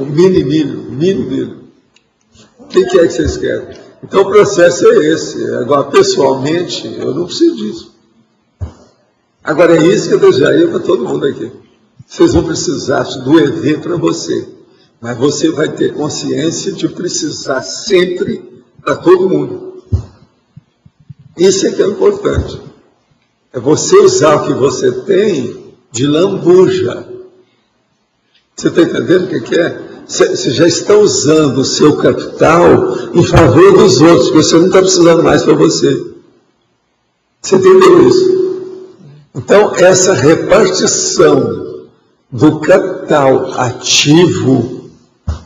mini milho. O que é que vocês querem? Então o processo é esse. Agora, pessoalmente, eu não preciso disso. Agora, é isso que eu desejaria para todo mundo aqui. Vocês vão precisar do EV para você, mas você vai ter consciência de precisar sempre para todo mundo. Isso é que é importante. É você usar o que você tem de lambuja. Você está entendendo o que é? Você já está usando o seu capital em favor dos outros, porque você não está precisando mais para você. Você entendeu isso? Então, essa repartição do capital ativo,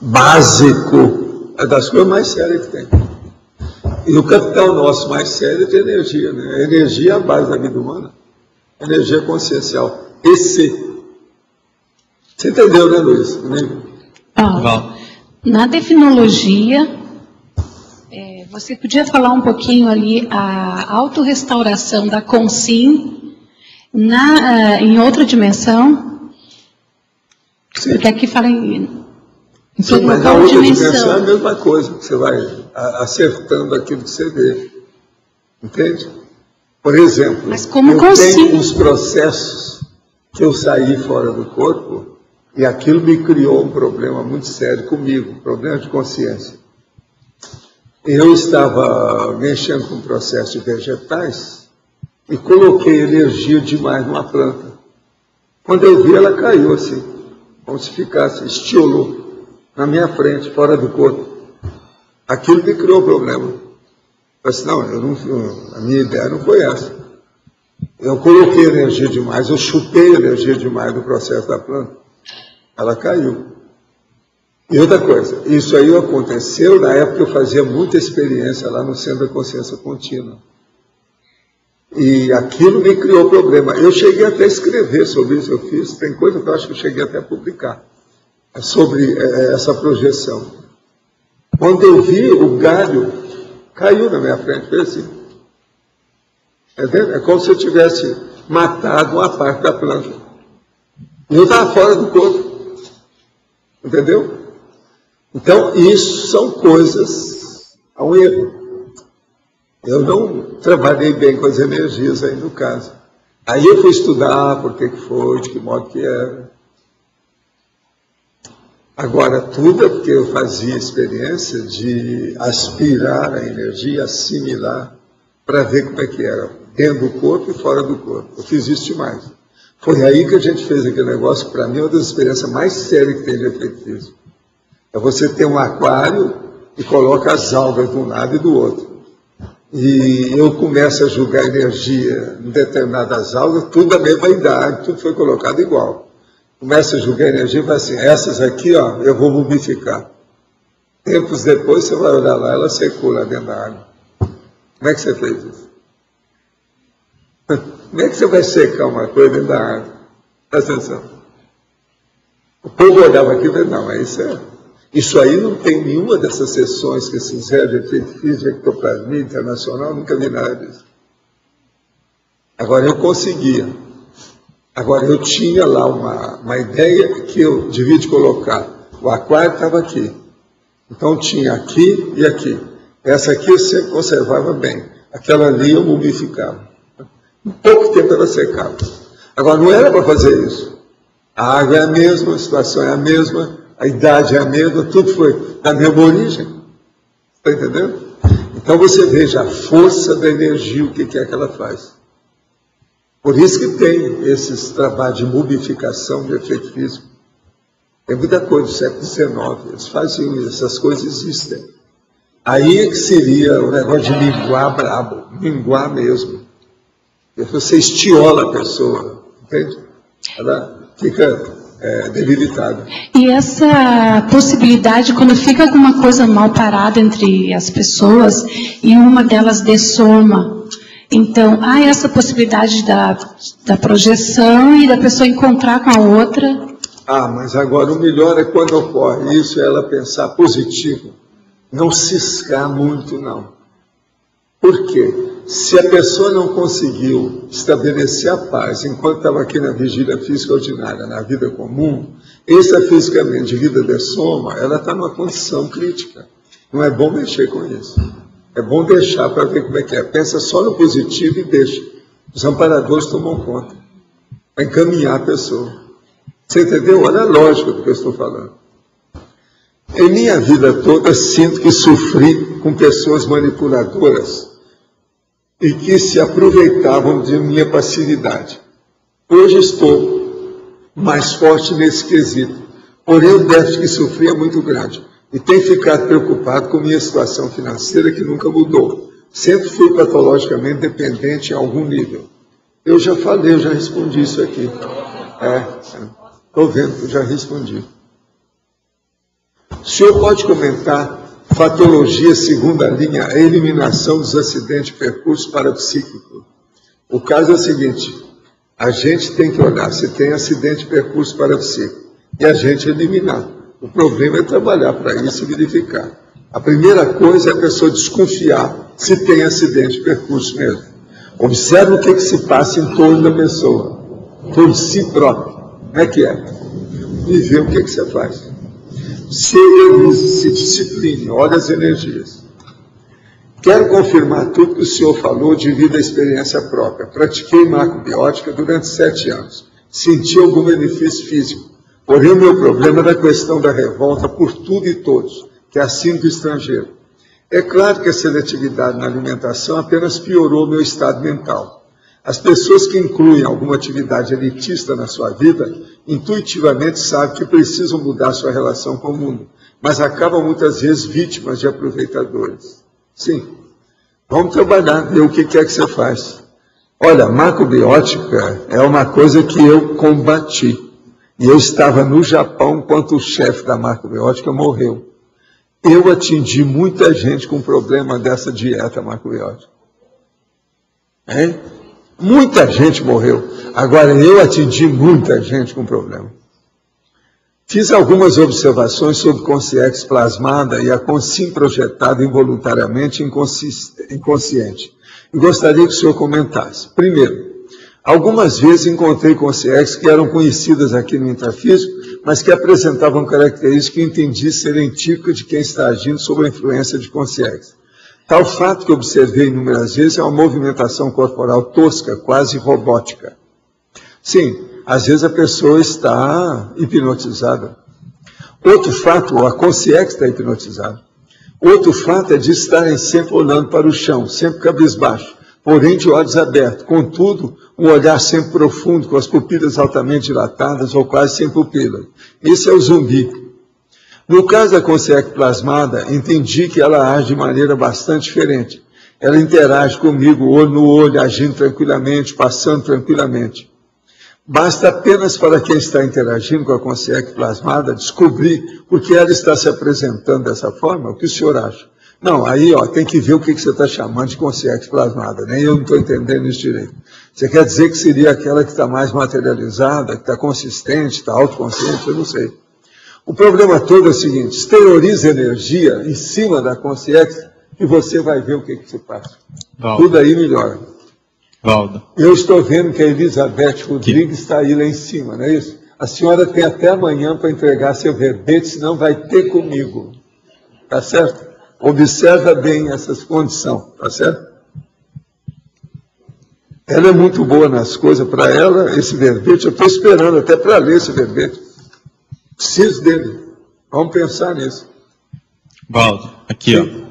básico, é das coisas mais sérias que tem. E o capital nosso mais sério é de energia, né? A energia é a base da vida humana. A energia consciencial. Você entendeu, né, Luiz? Paulo, na definologia, você podia falar um pouquinho ali a autorrestauração da Consim em outra dimensão? Sim. Porque aqui fala em sim, mas na outra dimensão é a mesma coisa, que você vai acertando aquilo que você vê. Entende? Por exemplo, mas como eu tenho uns processos que eu saí fora do corpo e aquilo me criou um problema muito sério comigo, um problema de consciência. Eu estava mexendo com um processo de vegetais e coloquei energia demais numa planta. Quando eu vi, ela caiu assim, como se ficasse, estiolou na minha frente, fora do corpo. Aquilo me criou problema. Eu disse, não, a minha ideia não foi essa. Eu coloquei energia demais, eu chutei energia demais no processo da planta. Ela caiu. E outra coisa, isso aí aconteceu na época que eu fazia muita experiência lá no Centro da Consciência Contínua. E aquilo me criou problema. Eu cheguei até a escrever sobre isso, tem coisa que eu acho que eu cheguei até a publicar, sobre essa projeção. Quando eu vi, o galho caiu na minha frente, foi assim. É como se eu tivesse matado uma parte da planta. E eu estava fora do corpo. Entendeu? Então, isso são coisas a um erro. Eu não trabalhei bem com as energias aí no caso. Aí eu fui estudar por que foi, de que modo que era. Agora, tudo é porque eu fazia experiência de aspirar a energia, assimilar, para ver como é que era, dentro do corpo e fora do corpo. Eu fiz isso demais. Foi aí que a gente fez aquele negócio, que para mim é uma das experiências mais sérias que tem de efeito físico. É você ter um aquário e coloca as algas de um lado e do outro. E eu começo a julgar energia em determinadas algas, tudo da mesma idade, tudo foi colocado igual. Começa a julgar energia e fala assim, essas aqui, ó, eu vou mumificar. Tempos depois você vai olhar lá, ela secou lá dentro da água. Como é que você fez isso? Como é que você vai secar uma coisa dentro da água? Presta atenção. O povo olhava aqui e falava, não, isso aí não tem nenhuma dessas sessões que se fizeram de efeito físico, ectoplasmia internacional, nunca vi nada disso. Agora eu conseguia. Agora eu tinha lá uma ideia que eu devia de colocar. O aquário estava aqui. Então tinha aqui e aqui. Essa aqui eu sempre conservava bem. Aquela ali eu mumificava. Em pouco tempo ela secava. Agora não era para fazer isso. A água é a mesma, a situação é a mesma, a idade é a mesma, tudo foi da mesma origem. Está entendendo? Então você veja a força da energia, o que é que ela faz. Por isso que tem esses trabalhos de mumificação de efeito físico. Tem muita coisa do século XIX, eles faziam isso, essas coisas existem. Aí é que seria o negócio de minguar brabo, minguar mesmo. Você estiola a pessoa, entende? Ela fica debilitada. E essa possibilidade, quando fica alguma coisa mal parada entre as pessoas e uma delas dessoma, então, há essa possibilidade da projeção e da pessoa encontrar com a outra. Ah, mas agora o melhor é quando ocorre isso, é ela pensar positivo. Não ciscar muito, não. Por quê? Se a pessoa não conseguiu estabelecer a paz enquanto estava aqui na vigília física ordinária, na vida comum, extrafisicamente, de vida de soma, ela está numa condição crítica. Não é bom mexer com isso. É bom deixar para ver como é que é. Pensa só no positivo e deixa. Os amparadores tomam conta. Para encaminhar a pessoa. Você entendeu? Olha a lógica do que eu estou falando. Em minha vida toda, sinto que sofri com pessoas manipuladoras e que se aproveitavam de minha passividade. Hoje estou mais forte nesse quesito. Porém, o déficit que sofri é muito grande. E tenho ficado preocupado com minha situação financeira, que nunca mudou. Sempre fui patologicamente dependente em algum nível. Eu já falei, eu já respondi isso aqui. Estou vendo que eu já respondi. O senhor pode comentar patologia segunda linha, a eliminação dos acidentes de percurso parapsíquico. O caso é o seguinte, a gente tem que olhar se tem acidente de percurso parapsíquico e a gente eliminar. O problema é trabalhar para isso e verificar. A primeira coisa é a pessoa desconfiar se tem acidente de percurso mesmo. Observe o que se passa em torno da pessoa, por si próprio. Como é que é? E vê o que você faz. Se organize, se discipline, olha as energias. Quero confirmar tudo que o senhor falou devido à experiência própria. Pratiquei macrobiótica durante 7 anos. Senti algum benefício físico. Porém, o meu problema é da questão da revolta por tudo e todos, que é a síndrome do estrangeiro. É claro que a seletividade na alimentação apenas piorou o meu estado mental. As pessoas que incluem alguma atividade elitista na sua vida, intuitivamente sabem que precisam mudar sua relação com o mundo, mas acabam muitas vezes vítimas de aproveitadores. Sim. Vamos trabalhar, ver o que é que você faz. Olha, macrobiótica é uma coisa que eu combati. E eu estava no Japão enquanto o chefe da macrobiótica morreu. Eu atingi muita gente com problema dessa dieta macrobiótica. Hein? Muita gente morreu. Agora, eu atingi muita gente com problema. Fiz algumas observações sobre consciência plasmada e a consim projetada involuntariamente inconsciente. E gostaria que o senhor comentasse. Primeiro, algumas vezes encontrei consciências que eram conhecidas aqui no intrafísico, mas que apresentavam características que entendi serem típicas de quem está agindo sob a influência de consciência. Tal fato que observei inúmeras vezes é uma movimentação corporal tosca, quase robótica. Sim, às vezes a pessoa está hipnotizada. Outro fato, a consciência está hipnotizada. Outro fato é de estarem sempre olhando para o chão, sempre cabisbaixo, porém de olhos abertos. Contudo, um olhar sempre profundo, com as pupilas altamente dilatadas ou quase sem pupilas. Esse é o zumbi. No caso da consciência plasmada, entendi que ela age de maneira bastante diferente. Ela interage comigo, olho no olho, agindo tranquilamente, passando tranquilamente. Basta apenas para quem está interagindo com a consciência plasmada descobrir por que ela está se apresentando dessa forma. O que o senhor acha? Não, aí tem que ver o que você está chamando de consciência plasmada. Nem eu não estou entendendo isso direito. Você quer dizer que seria aquela que está mais materializada, que está consistente, está autoconsciente? Eu não sei. O problema todo é o seguinte: exterioriza energia em cima da consciência e você vai ver o que se passa. Valdo. Tudo aí melhora. Valdo. Eu estou vendo que a Elizabeth Rodrigues está aí lá em cima, não é isso? A senhora tem até amanhã para entregar seu verbete, senão vai ter comigo. Tá certo? Observa bem essas condições, tá certo? Ela é muito boa nas coisas. Para ela, esse verbete, eu estou esperando até para ler esse verbete. Preciso dele. Vamos pensar nisso. Valdo, aqui, ó.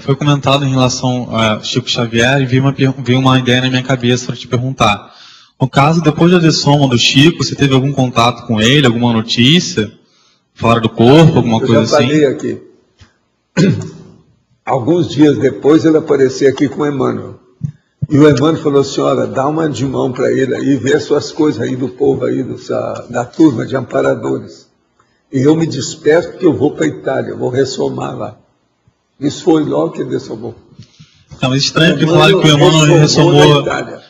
Foi comentado em relação a Chico Xavier e veio uma ideia na minha cabeça para te perguntar. No caso, depois da dessoma do Chico, você teve algum contato com ele, alguma notícia? Fora do corpo, alguma coisa assim? Eu já falei aqui. Alguns dias depois, ele apareceu aqui com o Emmanuel. E o Emmanuel falou: senhora, dá uma de mão para ele aí, vê as suas coisas aí do povo aí, da turma de amparadores. E eu me desperto que eu vou para a Itália, vou ressomar lá. Isso foi logo que ele ressomou. Não, mas estranho que falaram que o Emmanuel ressomou.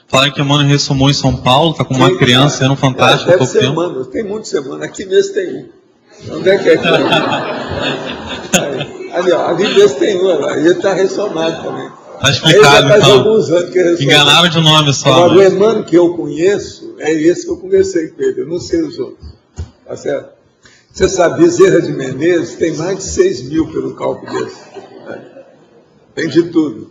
Falaram que o Emmanuel ressomou em São Paulo, está com uma criança sendo fantástica há pouco tempo. Emmanuel, tem muitos Emmanuel, aqui mesmo tem um. Onde é que é? Ali, ó, ali mesmo tem um, ele está ressomado também. Está explicado, faz então. Alguns anos que ele enganaram de nome só. Agora, o Emmanuel que eu conheço, é esse que eu conversei com ele, eu não sei os outros. Tá certo? Você sabe, Bezerra de Menezes tem mais de 6 mil pelo cálculo desse. Tem de tudo.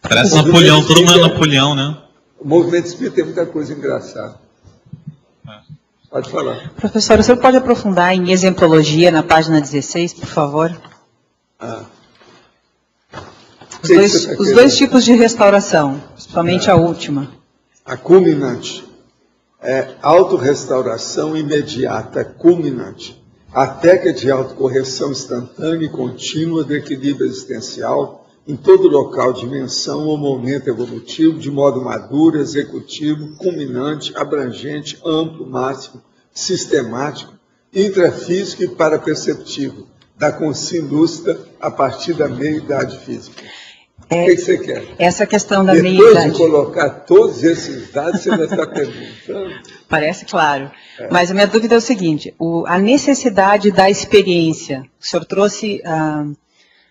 Parece Napoleão, todo mundo é Napoleão, né? O movimento espírita tem muita coisa engraçada. Pode falar. Professor, o senhor pode aprofundar em exemplologia na página 16, por favor? Os dois tipos de restauração, principalmente a última. A culminante. É autorrestauração imediata, culminante. A técnica de autocorreção instantânea e contínua do equilíbrio existencial em todo local, dimensão ou momento evolutivo, de modo maduro, executivo, culminante, abrangente, amplo, máximo, sistemático, intrafísico e paraperceptivo, da consciência lúcida a partir da meia-idade física. O que você quer? Essa questão da meia-idade. Depois de colocar todos esses dados, você já está perguntando? Parece claro. Mas a minha dúvida é o seguinte: a necessidade da experiência. O senhor trouxe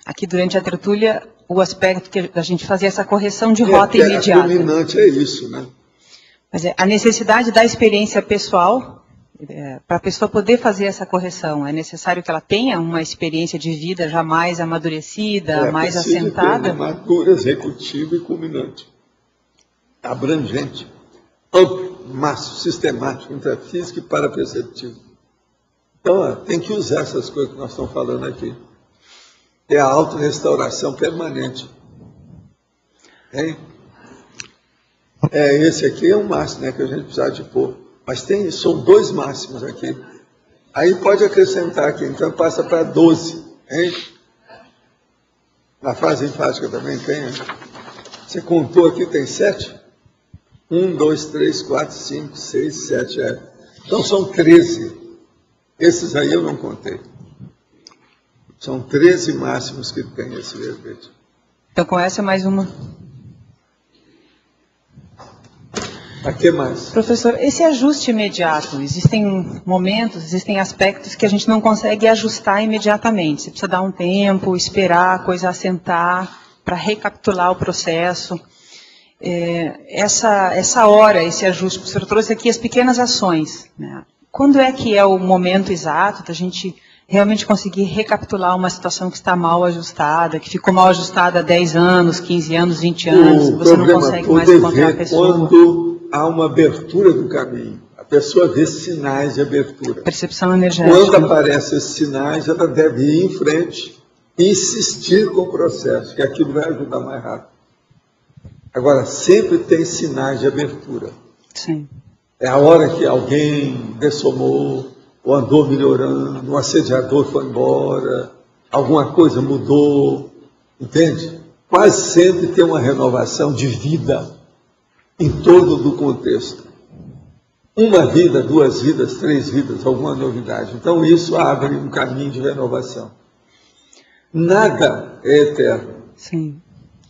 aqui durante a tertúlia o aspecto que a gente fazia essa correção de rota imediata. O dominante é isso, né? Mas a necessidade da experiência pessoal, para a pessoa poder fazer essa correção, é necessário que ela tenha uma experiência de vida já mais amadurecida, mais assentada? Madura, executiva e culminante. Abrangente. Amplo, máximo, sistemático, intrafísico e paraperceptivo. Então, tem que usar essas coisas que nós estamos falando aqui. É a autorrestauração permanente. Hein? Esse aqui é um máximo, né, que a gente precisa de pôr. Mas são 2 máximos aqui. Aí pode acrescentar aqui, então passa para 12. Hein? Na fase enfática também tem, né? Você contou aqui, tem 7? 1, 2, 3, 4, 5, 6, 7, Então são 13. Esses aí eu não contei. São 13 máximos que tem esse verbete. Então com essa mais uma. A que mais? Professor, esse ajuste imediato, existem momentos, existem aspectos que a gente não consegue ajustar imediatamente. Você precisa dar um tempo, esperar a coisa assentar para recapitular o processo. Essa hora, esse ajuste, o professor trouxe aqui as pequenas ações, né? Quando é que é o momento exato da gente realmente conseguir recapitular uma situação que está mal ajustada, que ficou mal ajustada há 10 anos, 15 anos, 20 anos, você não consegue mais encontrar a pessoa? Quando há uma abertura do caminho, a pessoa vê sinais de abertura. Percepção energética. Quando aparecem esses sinais, ela deve ir em frente e insistir com o processo, que aquilo vai ajudar mais rápido. Agora, sempre tem sinais de abertura. Sim. É a hora que alguém dessomou, ou andou melhorando, o assediador foi embora, alguma coisa mudou, entende? Quase sempre tem uma renovação de vida em torno do contexto. Uma vida, 2 vidas, 3 vidas, alguma novidade. Então isso abre um caminho de renovação. Nada é eterno. Sim.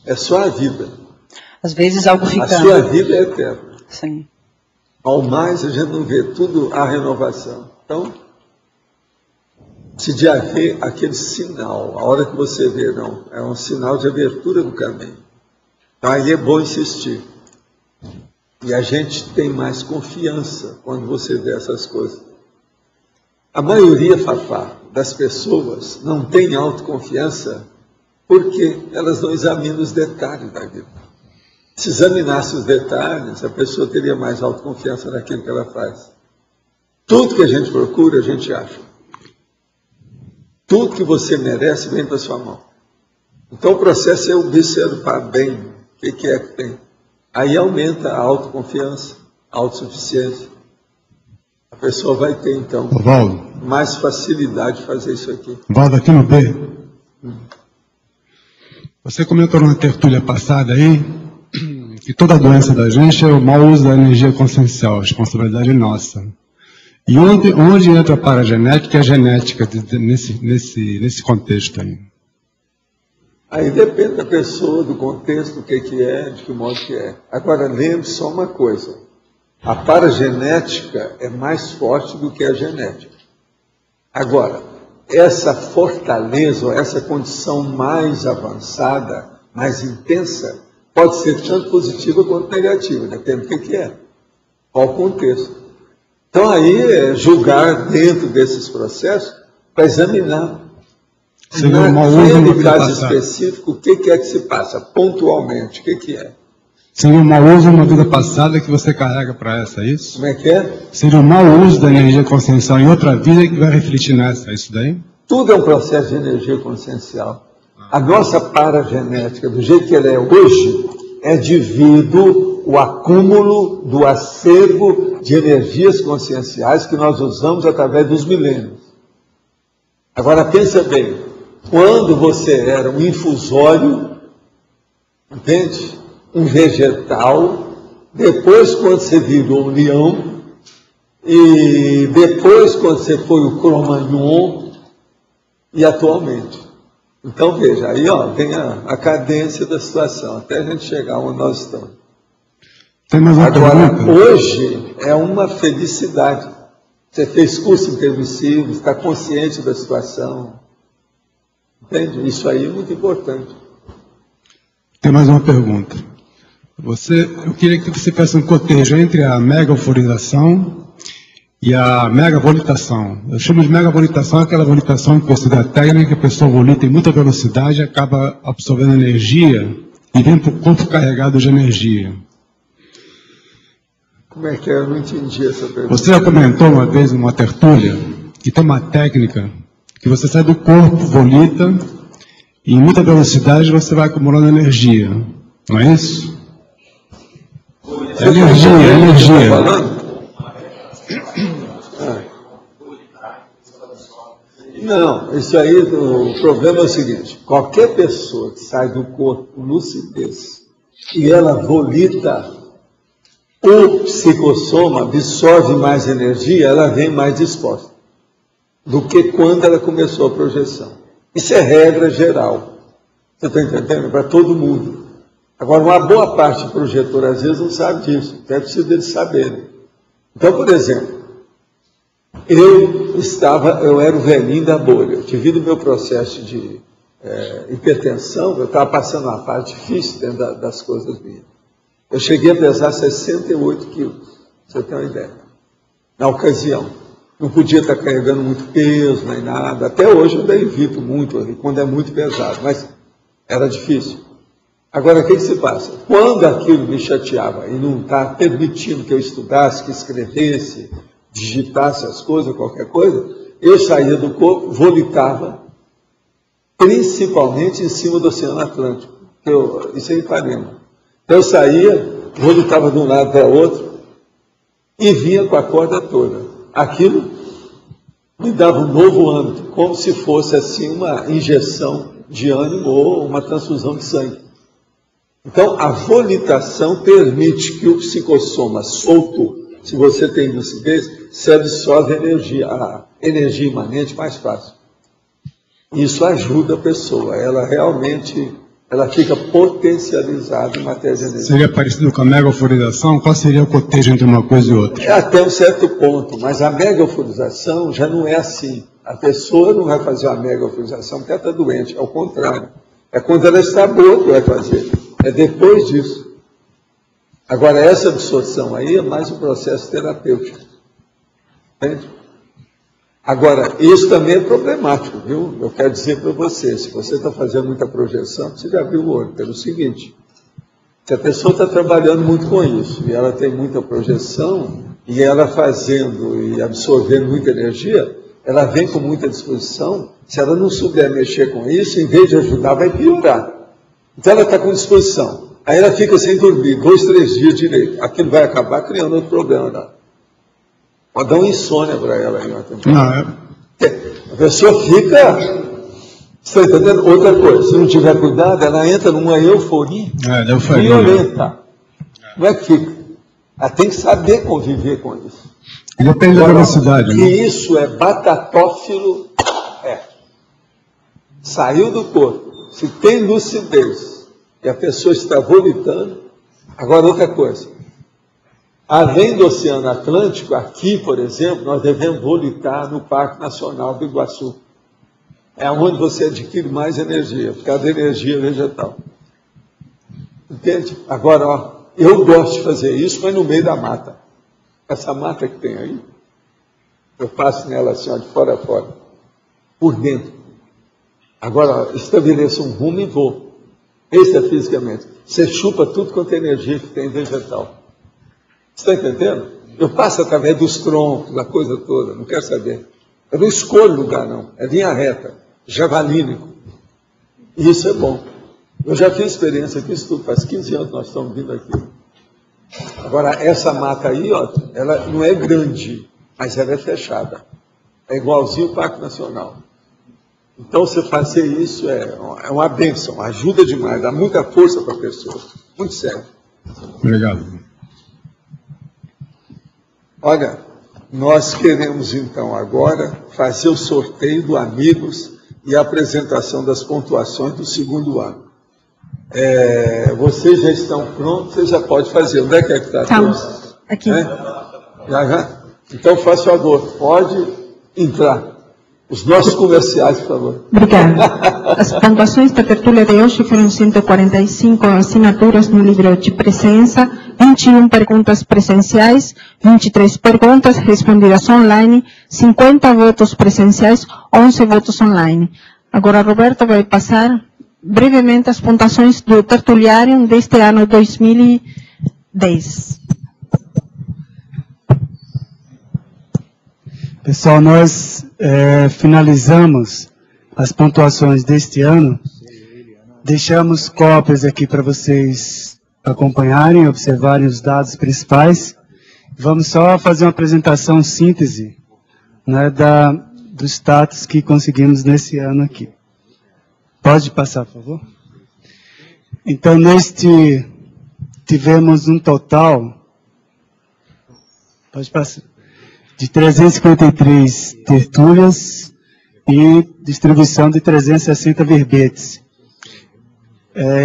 É só a vida. Às vezes algo fica... A sua vida é eterna. Sim. Ao mais a gente não vê, tudo a renovação. Então, se de haver aquele sinal, a hora que você vê, não, é um sinal de abertura do caminho. Então aí é bom insistir. E a gente tem mais confiança quando você vê essas coisas. A maioria, Fafá, das pessoas não tem autoconfiança porque elas não examinam os detalhes da vida. Se examinasse os detalhes, a pessoa teria mais autoconfiança naquilo que ela faz. Tudo que a gente procura, a gente acha. Tudo que você merece vem para sua mão. Então o processo é observar bem o que é que tem. Aí aumenta a autoconfiança, a autossuficiência. A pessoa vai ter, então, Valdo, mais facilidade de fazer isso aqui. Valdo, aqui no B. Você comentou na tertúlia passada aí que toda doença da gente é o mau uso da energia consciencial, a responsabilidade é nossa. E onde entra a paragenética e a genética nesse contexto aí? Aí depende da pessoa, do contexto, do que é, de que modo que é. Agora, lembre só uma coisa. A paragenética é mais forte do que a genética. Agora, essa fortaleza, ou essa condição mais avançada, mais intensa, pode ser tanto positiva quanto negativa, depende do que é. Qual o contexto. Então, aí é julgar dentro desses processos para examinar. No caso específico, o que é que se passa? Pontualmente, o que é? Seria um mau uso de uma vida passada que você carrega para essa, é isso? Como é que é? Seria um mau uso da energia consciencial em outra vida que vai refletir nessa, é isso daí? Tudo é um processo de energia consciencial. A nossa paragenética, do jeito que ela é hoje, é devido ao acúmulo do acervo de energias conscienciais que nós usamos através dos milênios. Agora, pensa bem, quando você era um infusório, entende? Um vegetal, depois quando você virou um leão, e depois quando você foi o Cro-Magnon, e atualmente. Então veja, aí vem a cadência da situação, até a gente chegar onde nós estamos. Agora, hoje é uma felicidade. Você fez curso intermissivo, está consciente da situação. Entende? Isso aí é muito importante. Tem mais uma pergunta. Eu queria que você fizesse um cotejo entre a mega-euforização e a mega-volitação. Eu chamo de mega-volitação aquela volitação em velocidade técnica, que a pessoa volita em muita velocidade, acaba absorvendo energia e vem para o corpo carregado de energia. Como é que é? Eu não entendi essa pergunta. Você já comentou uma vez numa tertúlia que tem uma técnica que você sai do corpo, volita, e em muita velocidade você vai acumulando energia. Não é isso? Energia. Não, isso aí, o problema é o seguinte, qualquer pessoa que sai do corpo com lucidez e ela volita, o psicossoma absorve mais energia, ela vem mais disposta do que quando ela começou a projeção. Isso é regra geral. Você está entendendo? Para todo mundo. Agora, uma boa parte do projetor, às vezes, não sabe disso. Então, é preciso deles saberem. Então, por exemplo, eu era o velhinho da bolha. Devido ao meu processo de hipertensão, eu estava passando uma parte difícil dentro das coisas minhas. Eu cheguei a pesar 68 quilos, pra você ter uma ideia. Na ocasião. Não podia estar carregando muito peso, nem nada. Até hoje eu ainda evito muito, quando é muito pesado, mas era difícil. Agora, o que se passa? Quando aquilo me chateava e não está permitindo que eu estudasse, que escrevesse, digitasse as coisas, qualquer coisa, eu saía do corpo, volitava, principalmente em cima do Oceano Atlântico. Isso é em Ipanema. Então eu saía, volitava de um lado para o outro e vinha com a corda toda. Aquilo me dava um novo âmbito, como se fosse assim uma injeção de ânimo ou uma transfusão de sangue. Então, a volitação permite que o psicossoma solto, se você tem lucidez, se absorve a energia imanente mais fácil. Isso ajuda a pessoa, ela realmente fica potencializada em matéria de energia. Seria parecido com a mega-euforização? Qual seria o cotejo entre uma coisa e outra? É até um certo ponto, mas a mega-euforização já não é assim. A pessoa não vai fazer uma mega-euforização porque ela está doente, é o contrário. É quando ela está boa que vai fazer. É depois disso. Agora, essa absorção aí é mais um processo terapêutico. Entende? Agora, isso também é problemático, viu? Eu quero dizer para você, se você está fazendo muita projeção, você já viu o olho, pelo seguinte, se a pessoa está trabalhando muito com isso, e ela tem muita projeção, e ela fazendo e absorvendo muita energia, ela vem com muita disposição, se ela não souber mexer com isso, em vez de ajudar, vai piorar. Então ela está com disposição, aí ela fica sem dormir 2, 3 dias direito, aquilo vai acabar criando outro problema, né? Pode dar uma insônia para ela aí. A pessoa fica... Você está entendendo? Outra coisa, se não tiver cuidado, ela entra numa euforia violenta. Não é que fica. Ela tem que saber conviver com isso. Depende da velocidade. E isso é batatófilo. Saiu do corpo. Se tem lucidez e a pessoa está volitando. Agora, outra coisa. Além do Oceano Atlântico, aqui, por exemplo, nós devemos volitar no Parque Nacional do Iguaçu. É onde você adquire mais energia, por causa da energia vegetal. Entende? Agora, ó, eu gosto de fazer isso, mas no meio da mata. Essa mata que tem aí, eu passo nela assim, ó, de fora a fora, por dentro. Agora, ó, estabeleço um rumo e vou. Esse é fisicamente. Você chupa tudo quanto é energia que tem vegetal. Você está entendendo? Eu passo através dos troncos, da coisa toda, não quero saber. Eu não escolho lugar, não. É linha reta, javalínico. E isso é bom. Eu já fiz experiência aqui, isso tudo, faz 15 anos que nós estamos vindo aqui. Agora, essa mata aí, ó, ela não é grande, mas ela é fechada. É igualzinho o Parque Nacional. Então, você fazer isso é uma bênção, ajuda demais, dá muita força para a pessoa. Muito sério. Obrigado. Olha, nós queremos então agora fazer o sorteio do Amigos e a apresentação das pontuações do segundo ano. Vocês já estão prontos, você já pode fazer. Onde é que está? Estamos aqui. Já? Então, faça o favor, pode entrar. Os nossos comerciais, por favor. Obrigada. As pontuações da tertúlia de hoje foram 145 assinaturas no livro de presença, 21 perguntas presenciais, 23 perguntas respondidas online, 50 votos presenciais, 11 votos online. Agora, Roberto vai passar brevemente as pontuações do tertuliário deste ano 2010. Pessoal, nós finalizamos as pontuações deste ano. Deixamos cópias aqui para vocês acompanharem, observarem os dados principais. Vamos só fazer uma apresentação síntese, né, do status que conseguimos nesse ano aqui. Pode passar, por favor? Então, tivemos um total, pode passar, de 353 tertúlias e distribuição de 360 verbetes.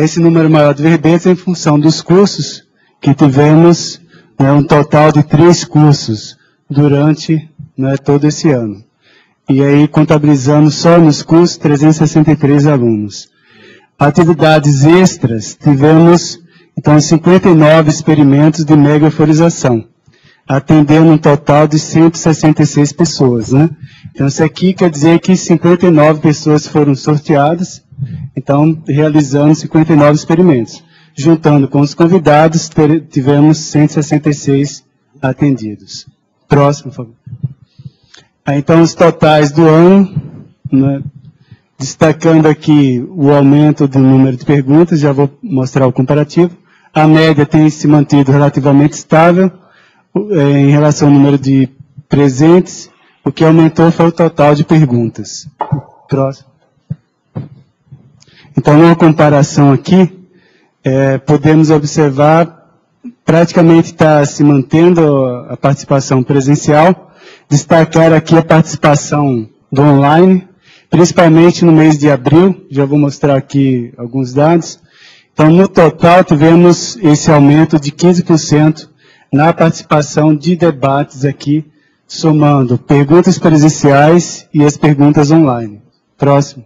Esse número maior de verbetes é em função dos cursos que tivemos, um total de 3 cursos durante todo esse ano. E aí, contabilizando só nos cursos, 363 alunos. Atividades extras, tivemos, então, 59 experimentos de mega euforização, atendendo um total de 166 pessoas, né? Então, isso aqui quer dizer que 59 pessoas foram sorteadas, então, realizando 59 experimentos. Juntando com os convidados, tivemos 166 atendidos. Próximo, por favor. Então, os totais do ano, né, destacando aqui o aumento do número de perguntas, já vou mostrar o comparativo. A média tem se mantido relativamente estável em relação ao número de presentes. O que aumentou foi o total de perguntas. Próximo. Então, uma comparação aqui, podemos observar, praticamente está se mantendo a participação presencial. Destacar aqui a participação do online, principalmente no mês de abril. Já vou mostrar aqui alguns dados. Então, no total, tivemos esse aumento de 15% na participação de debates aqui, somando perguntas presenciais e as perguntas online. Próximo.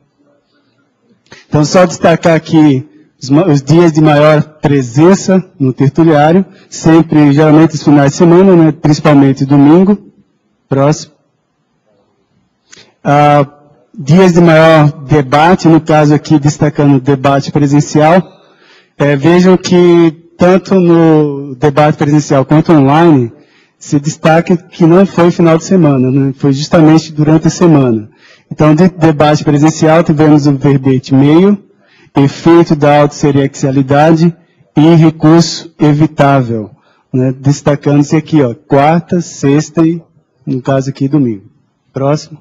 Então, só destacar aqui os dias de maior presença no tertuliário, sempre, geralmente, os finais de semana, né, principalmente domingo. Próximo. Dias de maior debate, no caso aqui, destacando o debate presencial. Vejam que, tanto no debate presencial quanto online, se destaca que não foi final de semana, né, foi justamente durante a semana. Então, de debate presencial, tivemos o verbete meio, efeito da autossereaxialidade e recurso evitável, né, destacando-se aqui, ó, quarta, sexta e, no caso aqui, domingo. Próximo.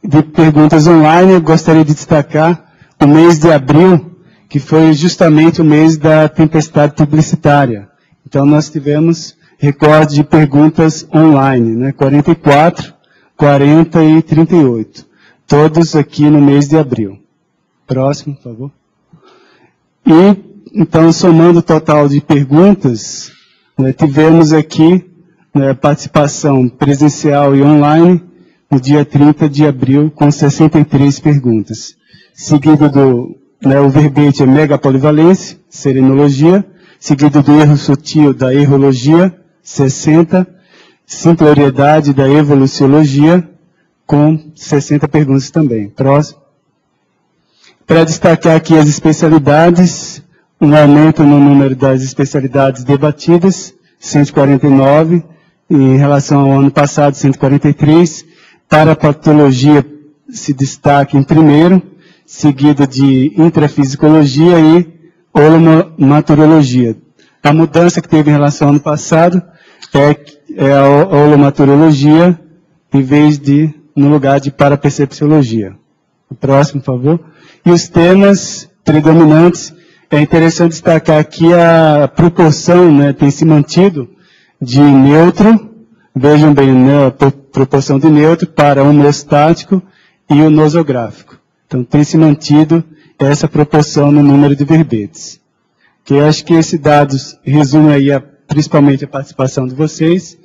De perguntas online, eu gostaria de destacar o mês de abril, que foi justamente o mês da tempestade publicitária. Então, nós tivemos recorde de perguntas online, né, 44, 40 e 38. Todos aqui no mês de abril. Próximo, por favor. E, então, somando o total de perguntas, né, tivemos aqui, né, participação presencial e online no dia 30 de abril, com 63 perguntas. Seguido do, né, o verbete é megapolivalência, serenologia, seguido do erro sutil da errologia, 60, simploriedade da evoluciologia, com 60 perguntas também. Próximo. Para destacar aqui as especialidades, um aumento no número das especialidades debatidas, 149, em relação ao ano passado, 143. Para patologia se destaca em primeiro, seguido de intrafisicologia e holomaturologia. A mudança que teve em relação ao ano passado é a holomaturologia, em vez de, no lugar de parapercepciologia. O próximo, por favor. E os temas predominantes, é interessante destacar aqui a proporção, né, tem se mantido de neutro, vejam bem, né, a proporção de neutro para homeostático e o nosográfico. Então, tem se mantido essa proporção no número de verbetes. Que eu acho que esse dado resume aí principalmente a participação de vocês,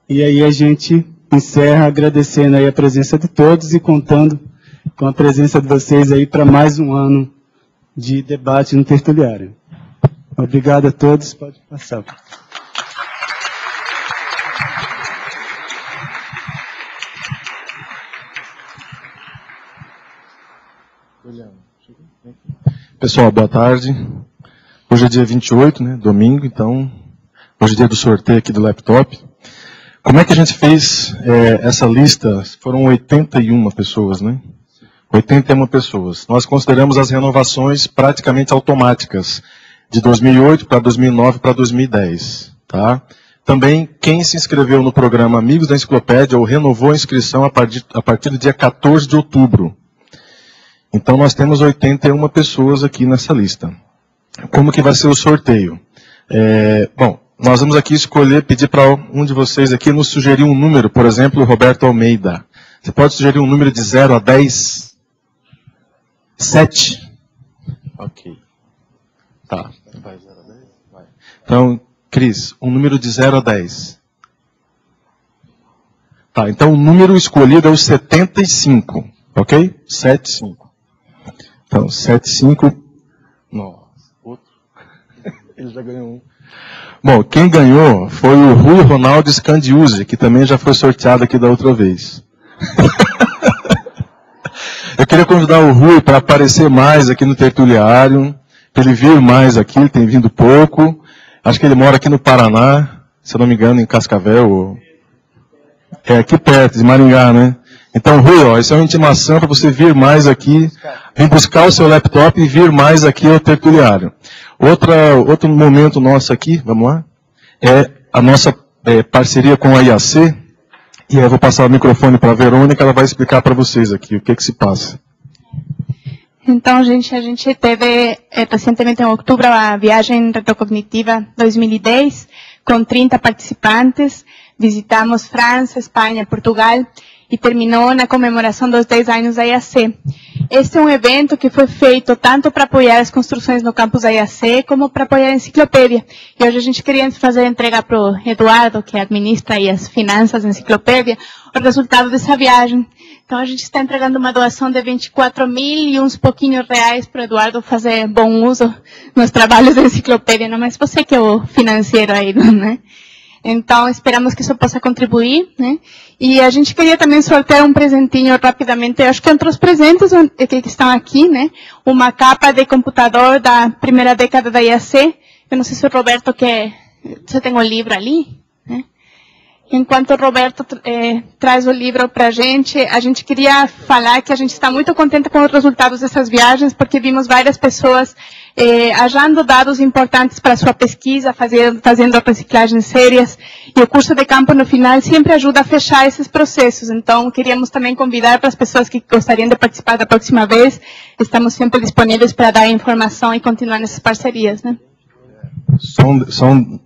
e aí a gente encerra agradecendo aí a presença de todos e contando com a presença de vocês aí para mais um ano de debate no tertuliário. Obrigado a todos, pode passar. Pessoal, boa tarde. Hoje é dia 28, né, domingo, então, hoje é dia do sorteio aqui do laptop. Como é que a gente fez essa lista? Foram 81 pessoas, né? 81 pessoas. Nós consideramos as renovações praticamente automáticas, de 2008 para 2009 para 2010, tá? Também quem se inscreveu no programa Amigos da Enciclopédia ou renovou a inscrição a partir do dia 14 de outubro. Então nós temos 81 pessoas aqui nessa lista. Como que vai ser o sorteio? Bom, nós vamos aqui escolher, pedir para um de vocês aqui nos sugerir um número, por exemplo, o Roberto Almeida. Você pode sugerir um número de 0 a 10? 7? Ok. Tá. Vai 0 a 10? Vai. Então, Cris, um número de 0 a 10. Tá, então o número escolhido é o 75. Ok? 75. Então, 75. Nossa, outro. Ele já ganhou um. Bom, quem ganhou foi o Rui Ronaldo Scandiuzzi, que também já foi sorteado aqui da outra vez. Eu queria convidar o Rui para aparecer mais aqui no tertuliário, para ele vir mais aqui, ele tem vindo pouco. Acho que ele mora aqui no Paraná, se eu não me engano, em Cascavel. É aqui perto, de Maringá, né? Então, Rui, ó, isso é uma intimação para você vir mais aqui, vir buscar o seu laptop e vir mais aqui ao tertuliário. Outro momento nosso aqui, vamos lá, é a nossa parceria com a IAC. E eu vou passar o microfone para a Verônica, ela vai explicar para vocês aqui o que se passa. Então, gente, a gente teve recentemente em outubro a viagem retrocognitiva 2010, com 30 participantes. Visitamos França, Espanha, Portugal e terminou na comemoração dos 10 anos da IAC. Este é um evento que foi feito tanto para apoiar as construções no campus da IAC, como para apoiar a enciclopédia. E hoje a gente queria fazer a entrega para o Eduardo, que administra aí as finanças da enciclopédia, o resultado dessa viagem. Então a gente está entregando uma doação de 24 mil e uns pouquinhos reais para o Eduardo fazer bom uso nos trabalhos da enciclopédia, não, mas você que é o financeiro aí, né? Então, esperamos que isso possa contribuir, né? E a gente queria também sortear um presentinho rapidamente, acho que entre os presentes que estão aqui, né? Uma capa de computador da primeira década da IAC. Eu não sei se o Roberto quer... Você tem o livro ali, né? Enquanto o Roberto traz o livro para a gente queria falar que a gente está muito contente com os resultados dessas viagens, porque vimos várias pessoas achando dados importantes para a sua pesquisa, fazendo reciclagens sérias, e o curso de campo no final sempre ajuda a fechar esses processos. Então, queríamos também convidar para as pessoas que gostariam de participar da próxima vez, estamos sempre disponíveis para dar informação e continuar nessas parcerias, né? Só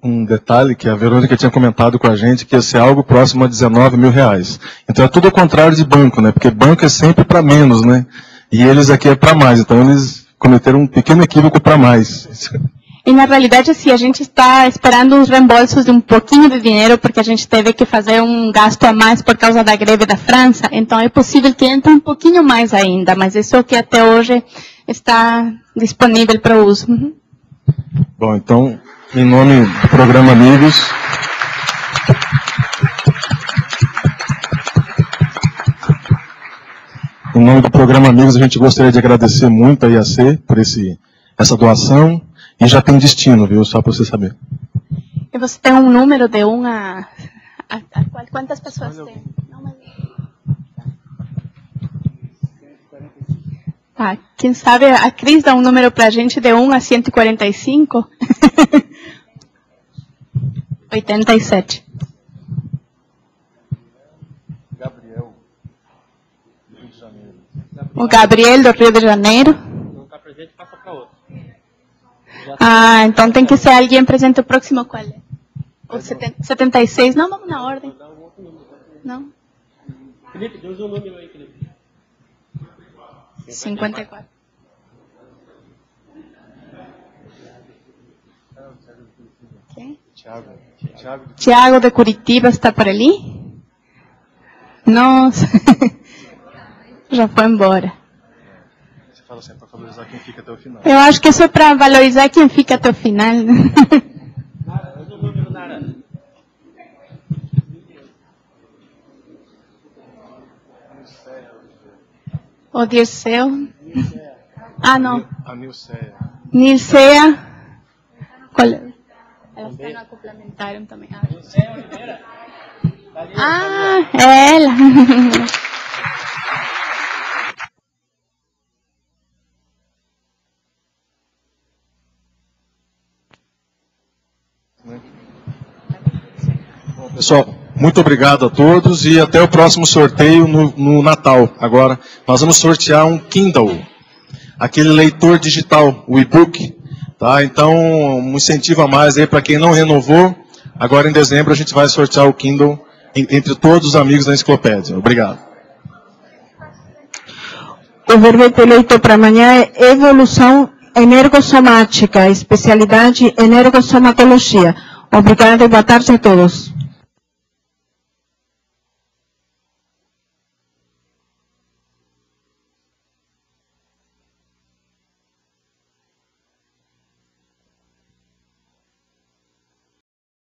um detalhe que a Verônica tinha comentado com a gente, que ia ser algo próximo a 19 mil reais. Então é tudo ao contrário de banco, né? Porque banco é sempre para menos, né? E eles aqui é para mais. Então eles cometeram um pequeno equívoco para mais. E na realidade, assim, a gente está esperando uns reembolsos de um pouquinho de dinheiro, porque a gente teve que fazer um gasto a mais por causa da greve da França. Então é possível que entre um pouquinho mais ainda, mas isso é o que até hoje está disponível para uso. Uhum. Bom, então, em nome do programa Amigos, a gente gostaria de agradecer muito a IAC por essa doação, e já tem destino, viu? Só para você saber. E você tem um número de 1 a quantas pessoas tem? Não, mas... Ah, quem sabe a Cris dá um número para a gente de 1 a 145? 87. Gabriel, do Rio de Janeiro. O Gabriel, do Rio de Janeiro. Não está presente, passa para outro. Ah, então tem que ser alguém presente o próximo, qual é? O 76? Não, vamos na ordem. Não? Felipe, Deus o número aí, Felipe. 54. Okay. Tiago de Curitiba está por ali? Nossa, já foi embora. Você fala assim, para valorizar quem fica até o final. Eu acho que isso é para valorizar quem fica até o final. O Dirceu. Ah, não. A Nilceia. Nilceia. Ela está no acoplementário também. Ah, é ela. Pessoal, muito obrigado a todos e até o próximo sorteio no Natal. Agora, nós vamos sortear um Kindle, aquele leitor digital, o e-book. Tá? Então, um incentivo a mais aí para quem não renovou. Agora, em dezembro, a gente vai sortear o Kindle entre todos os amigos da enciclopédia. Obrigado. O verbete eleito para amanhã é evolução energossomática, especialidade energossomatologia. Obrigada e boa tarde a todos.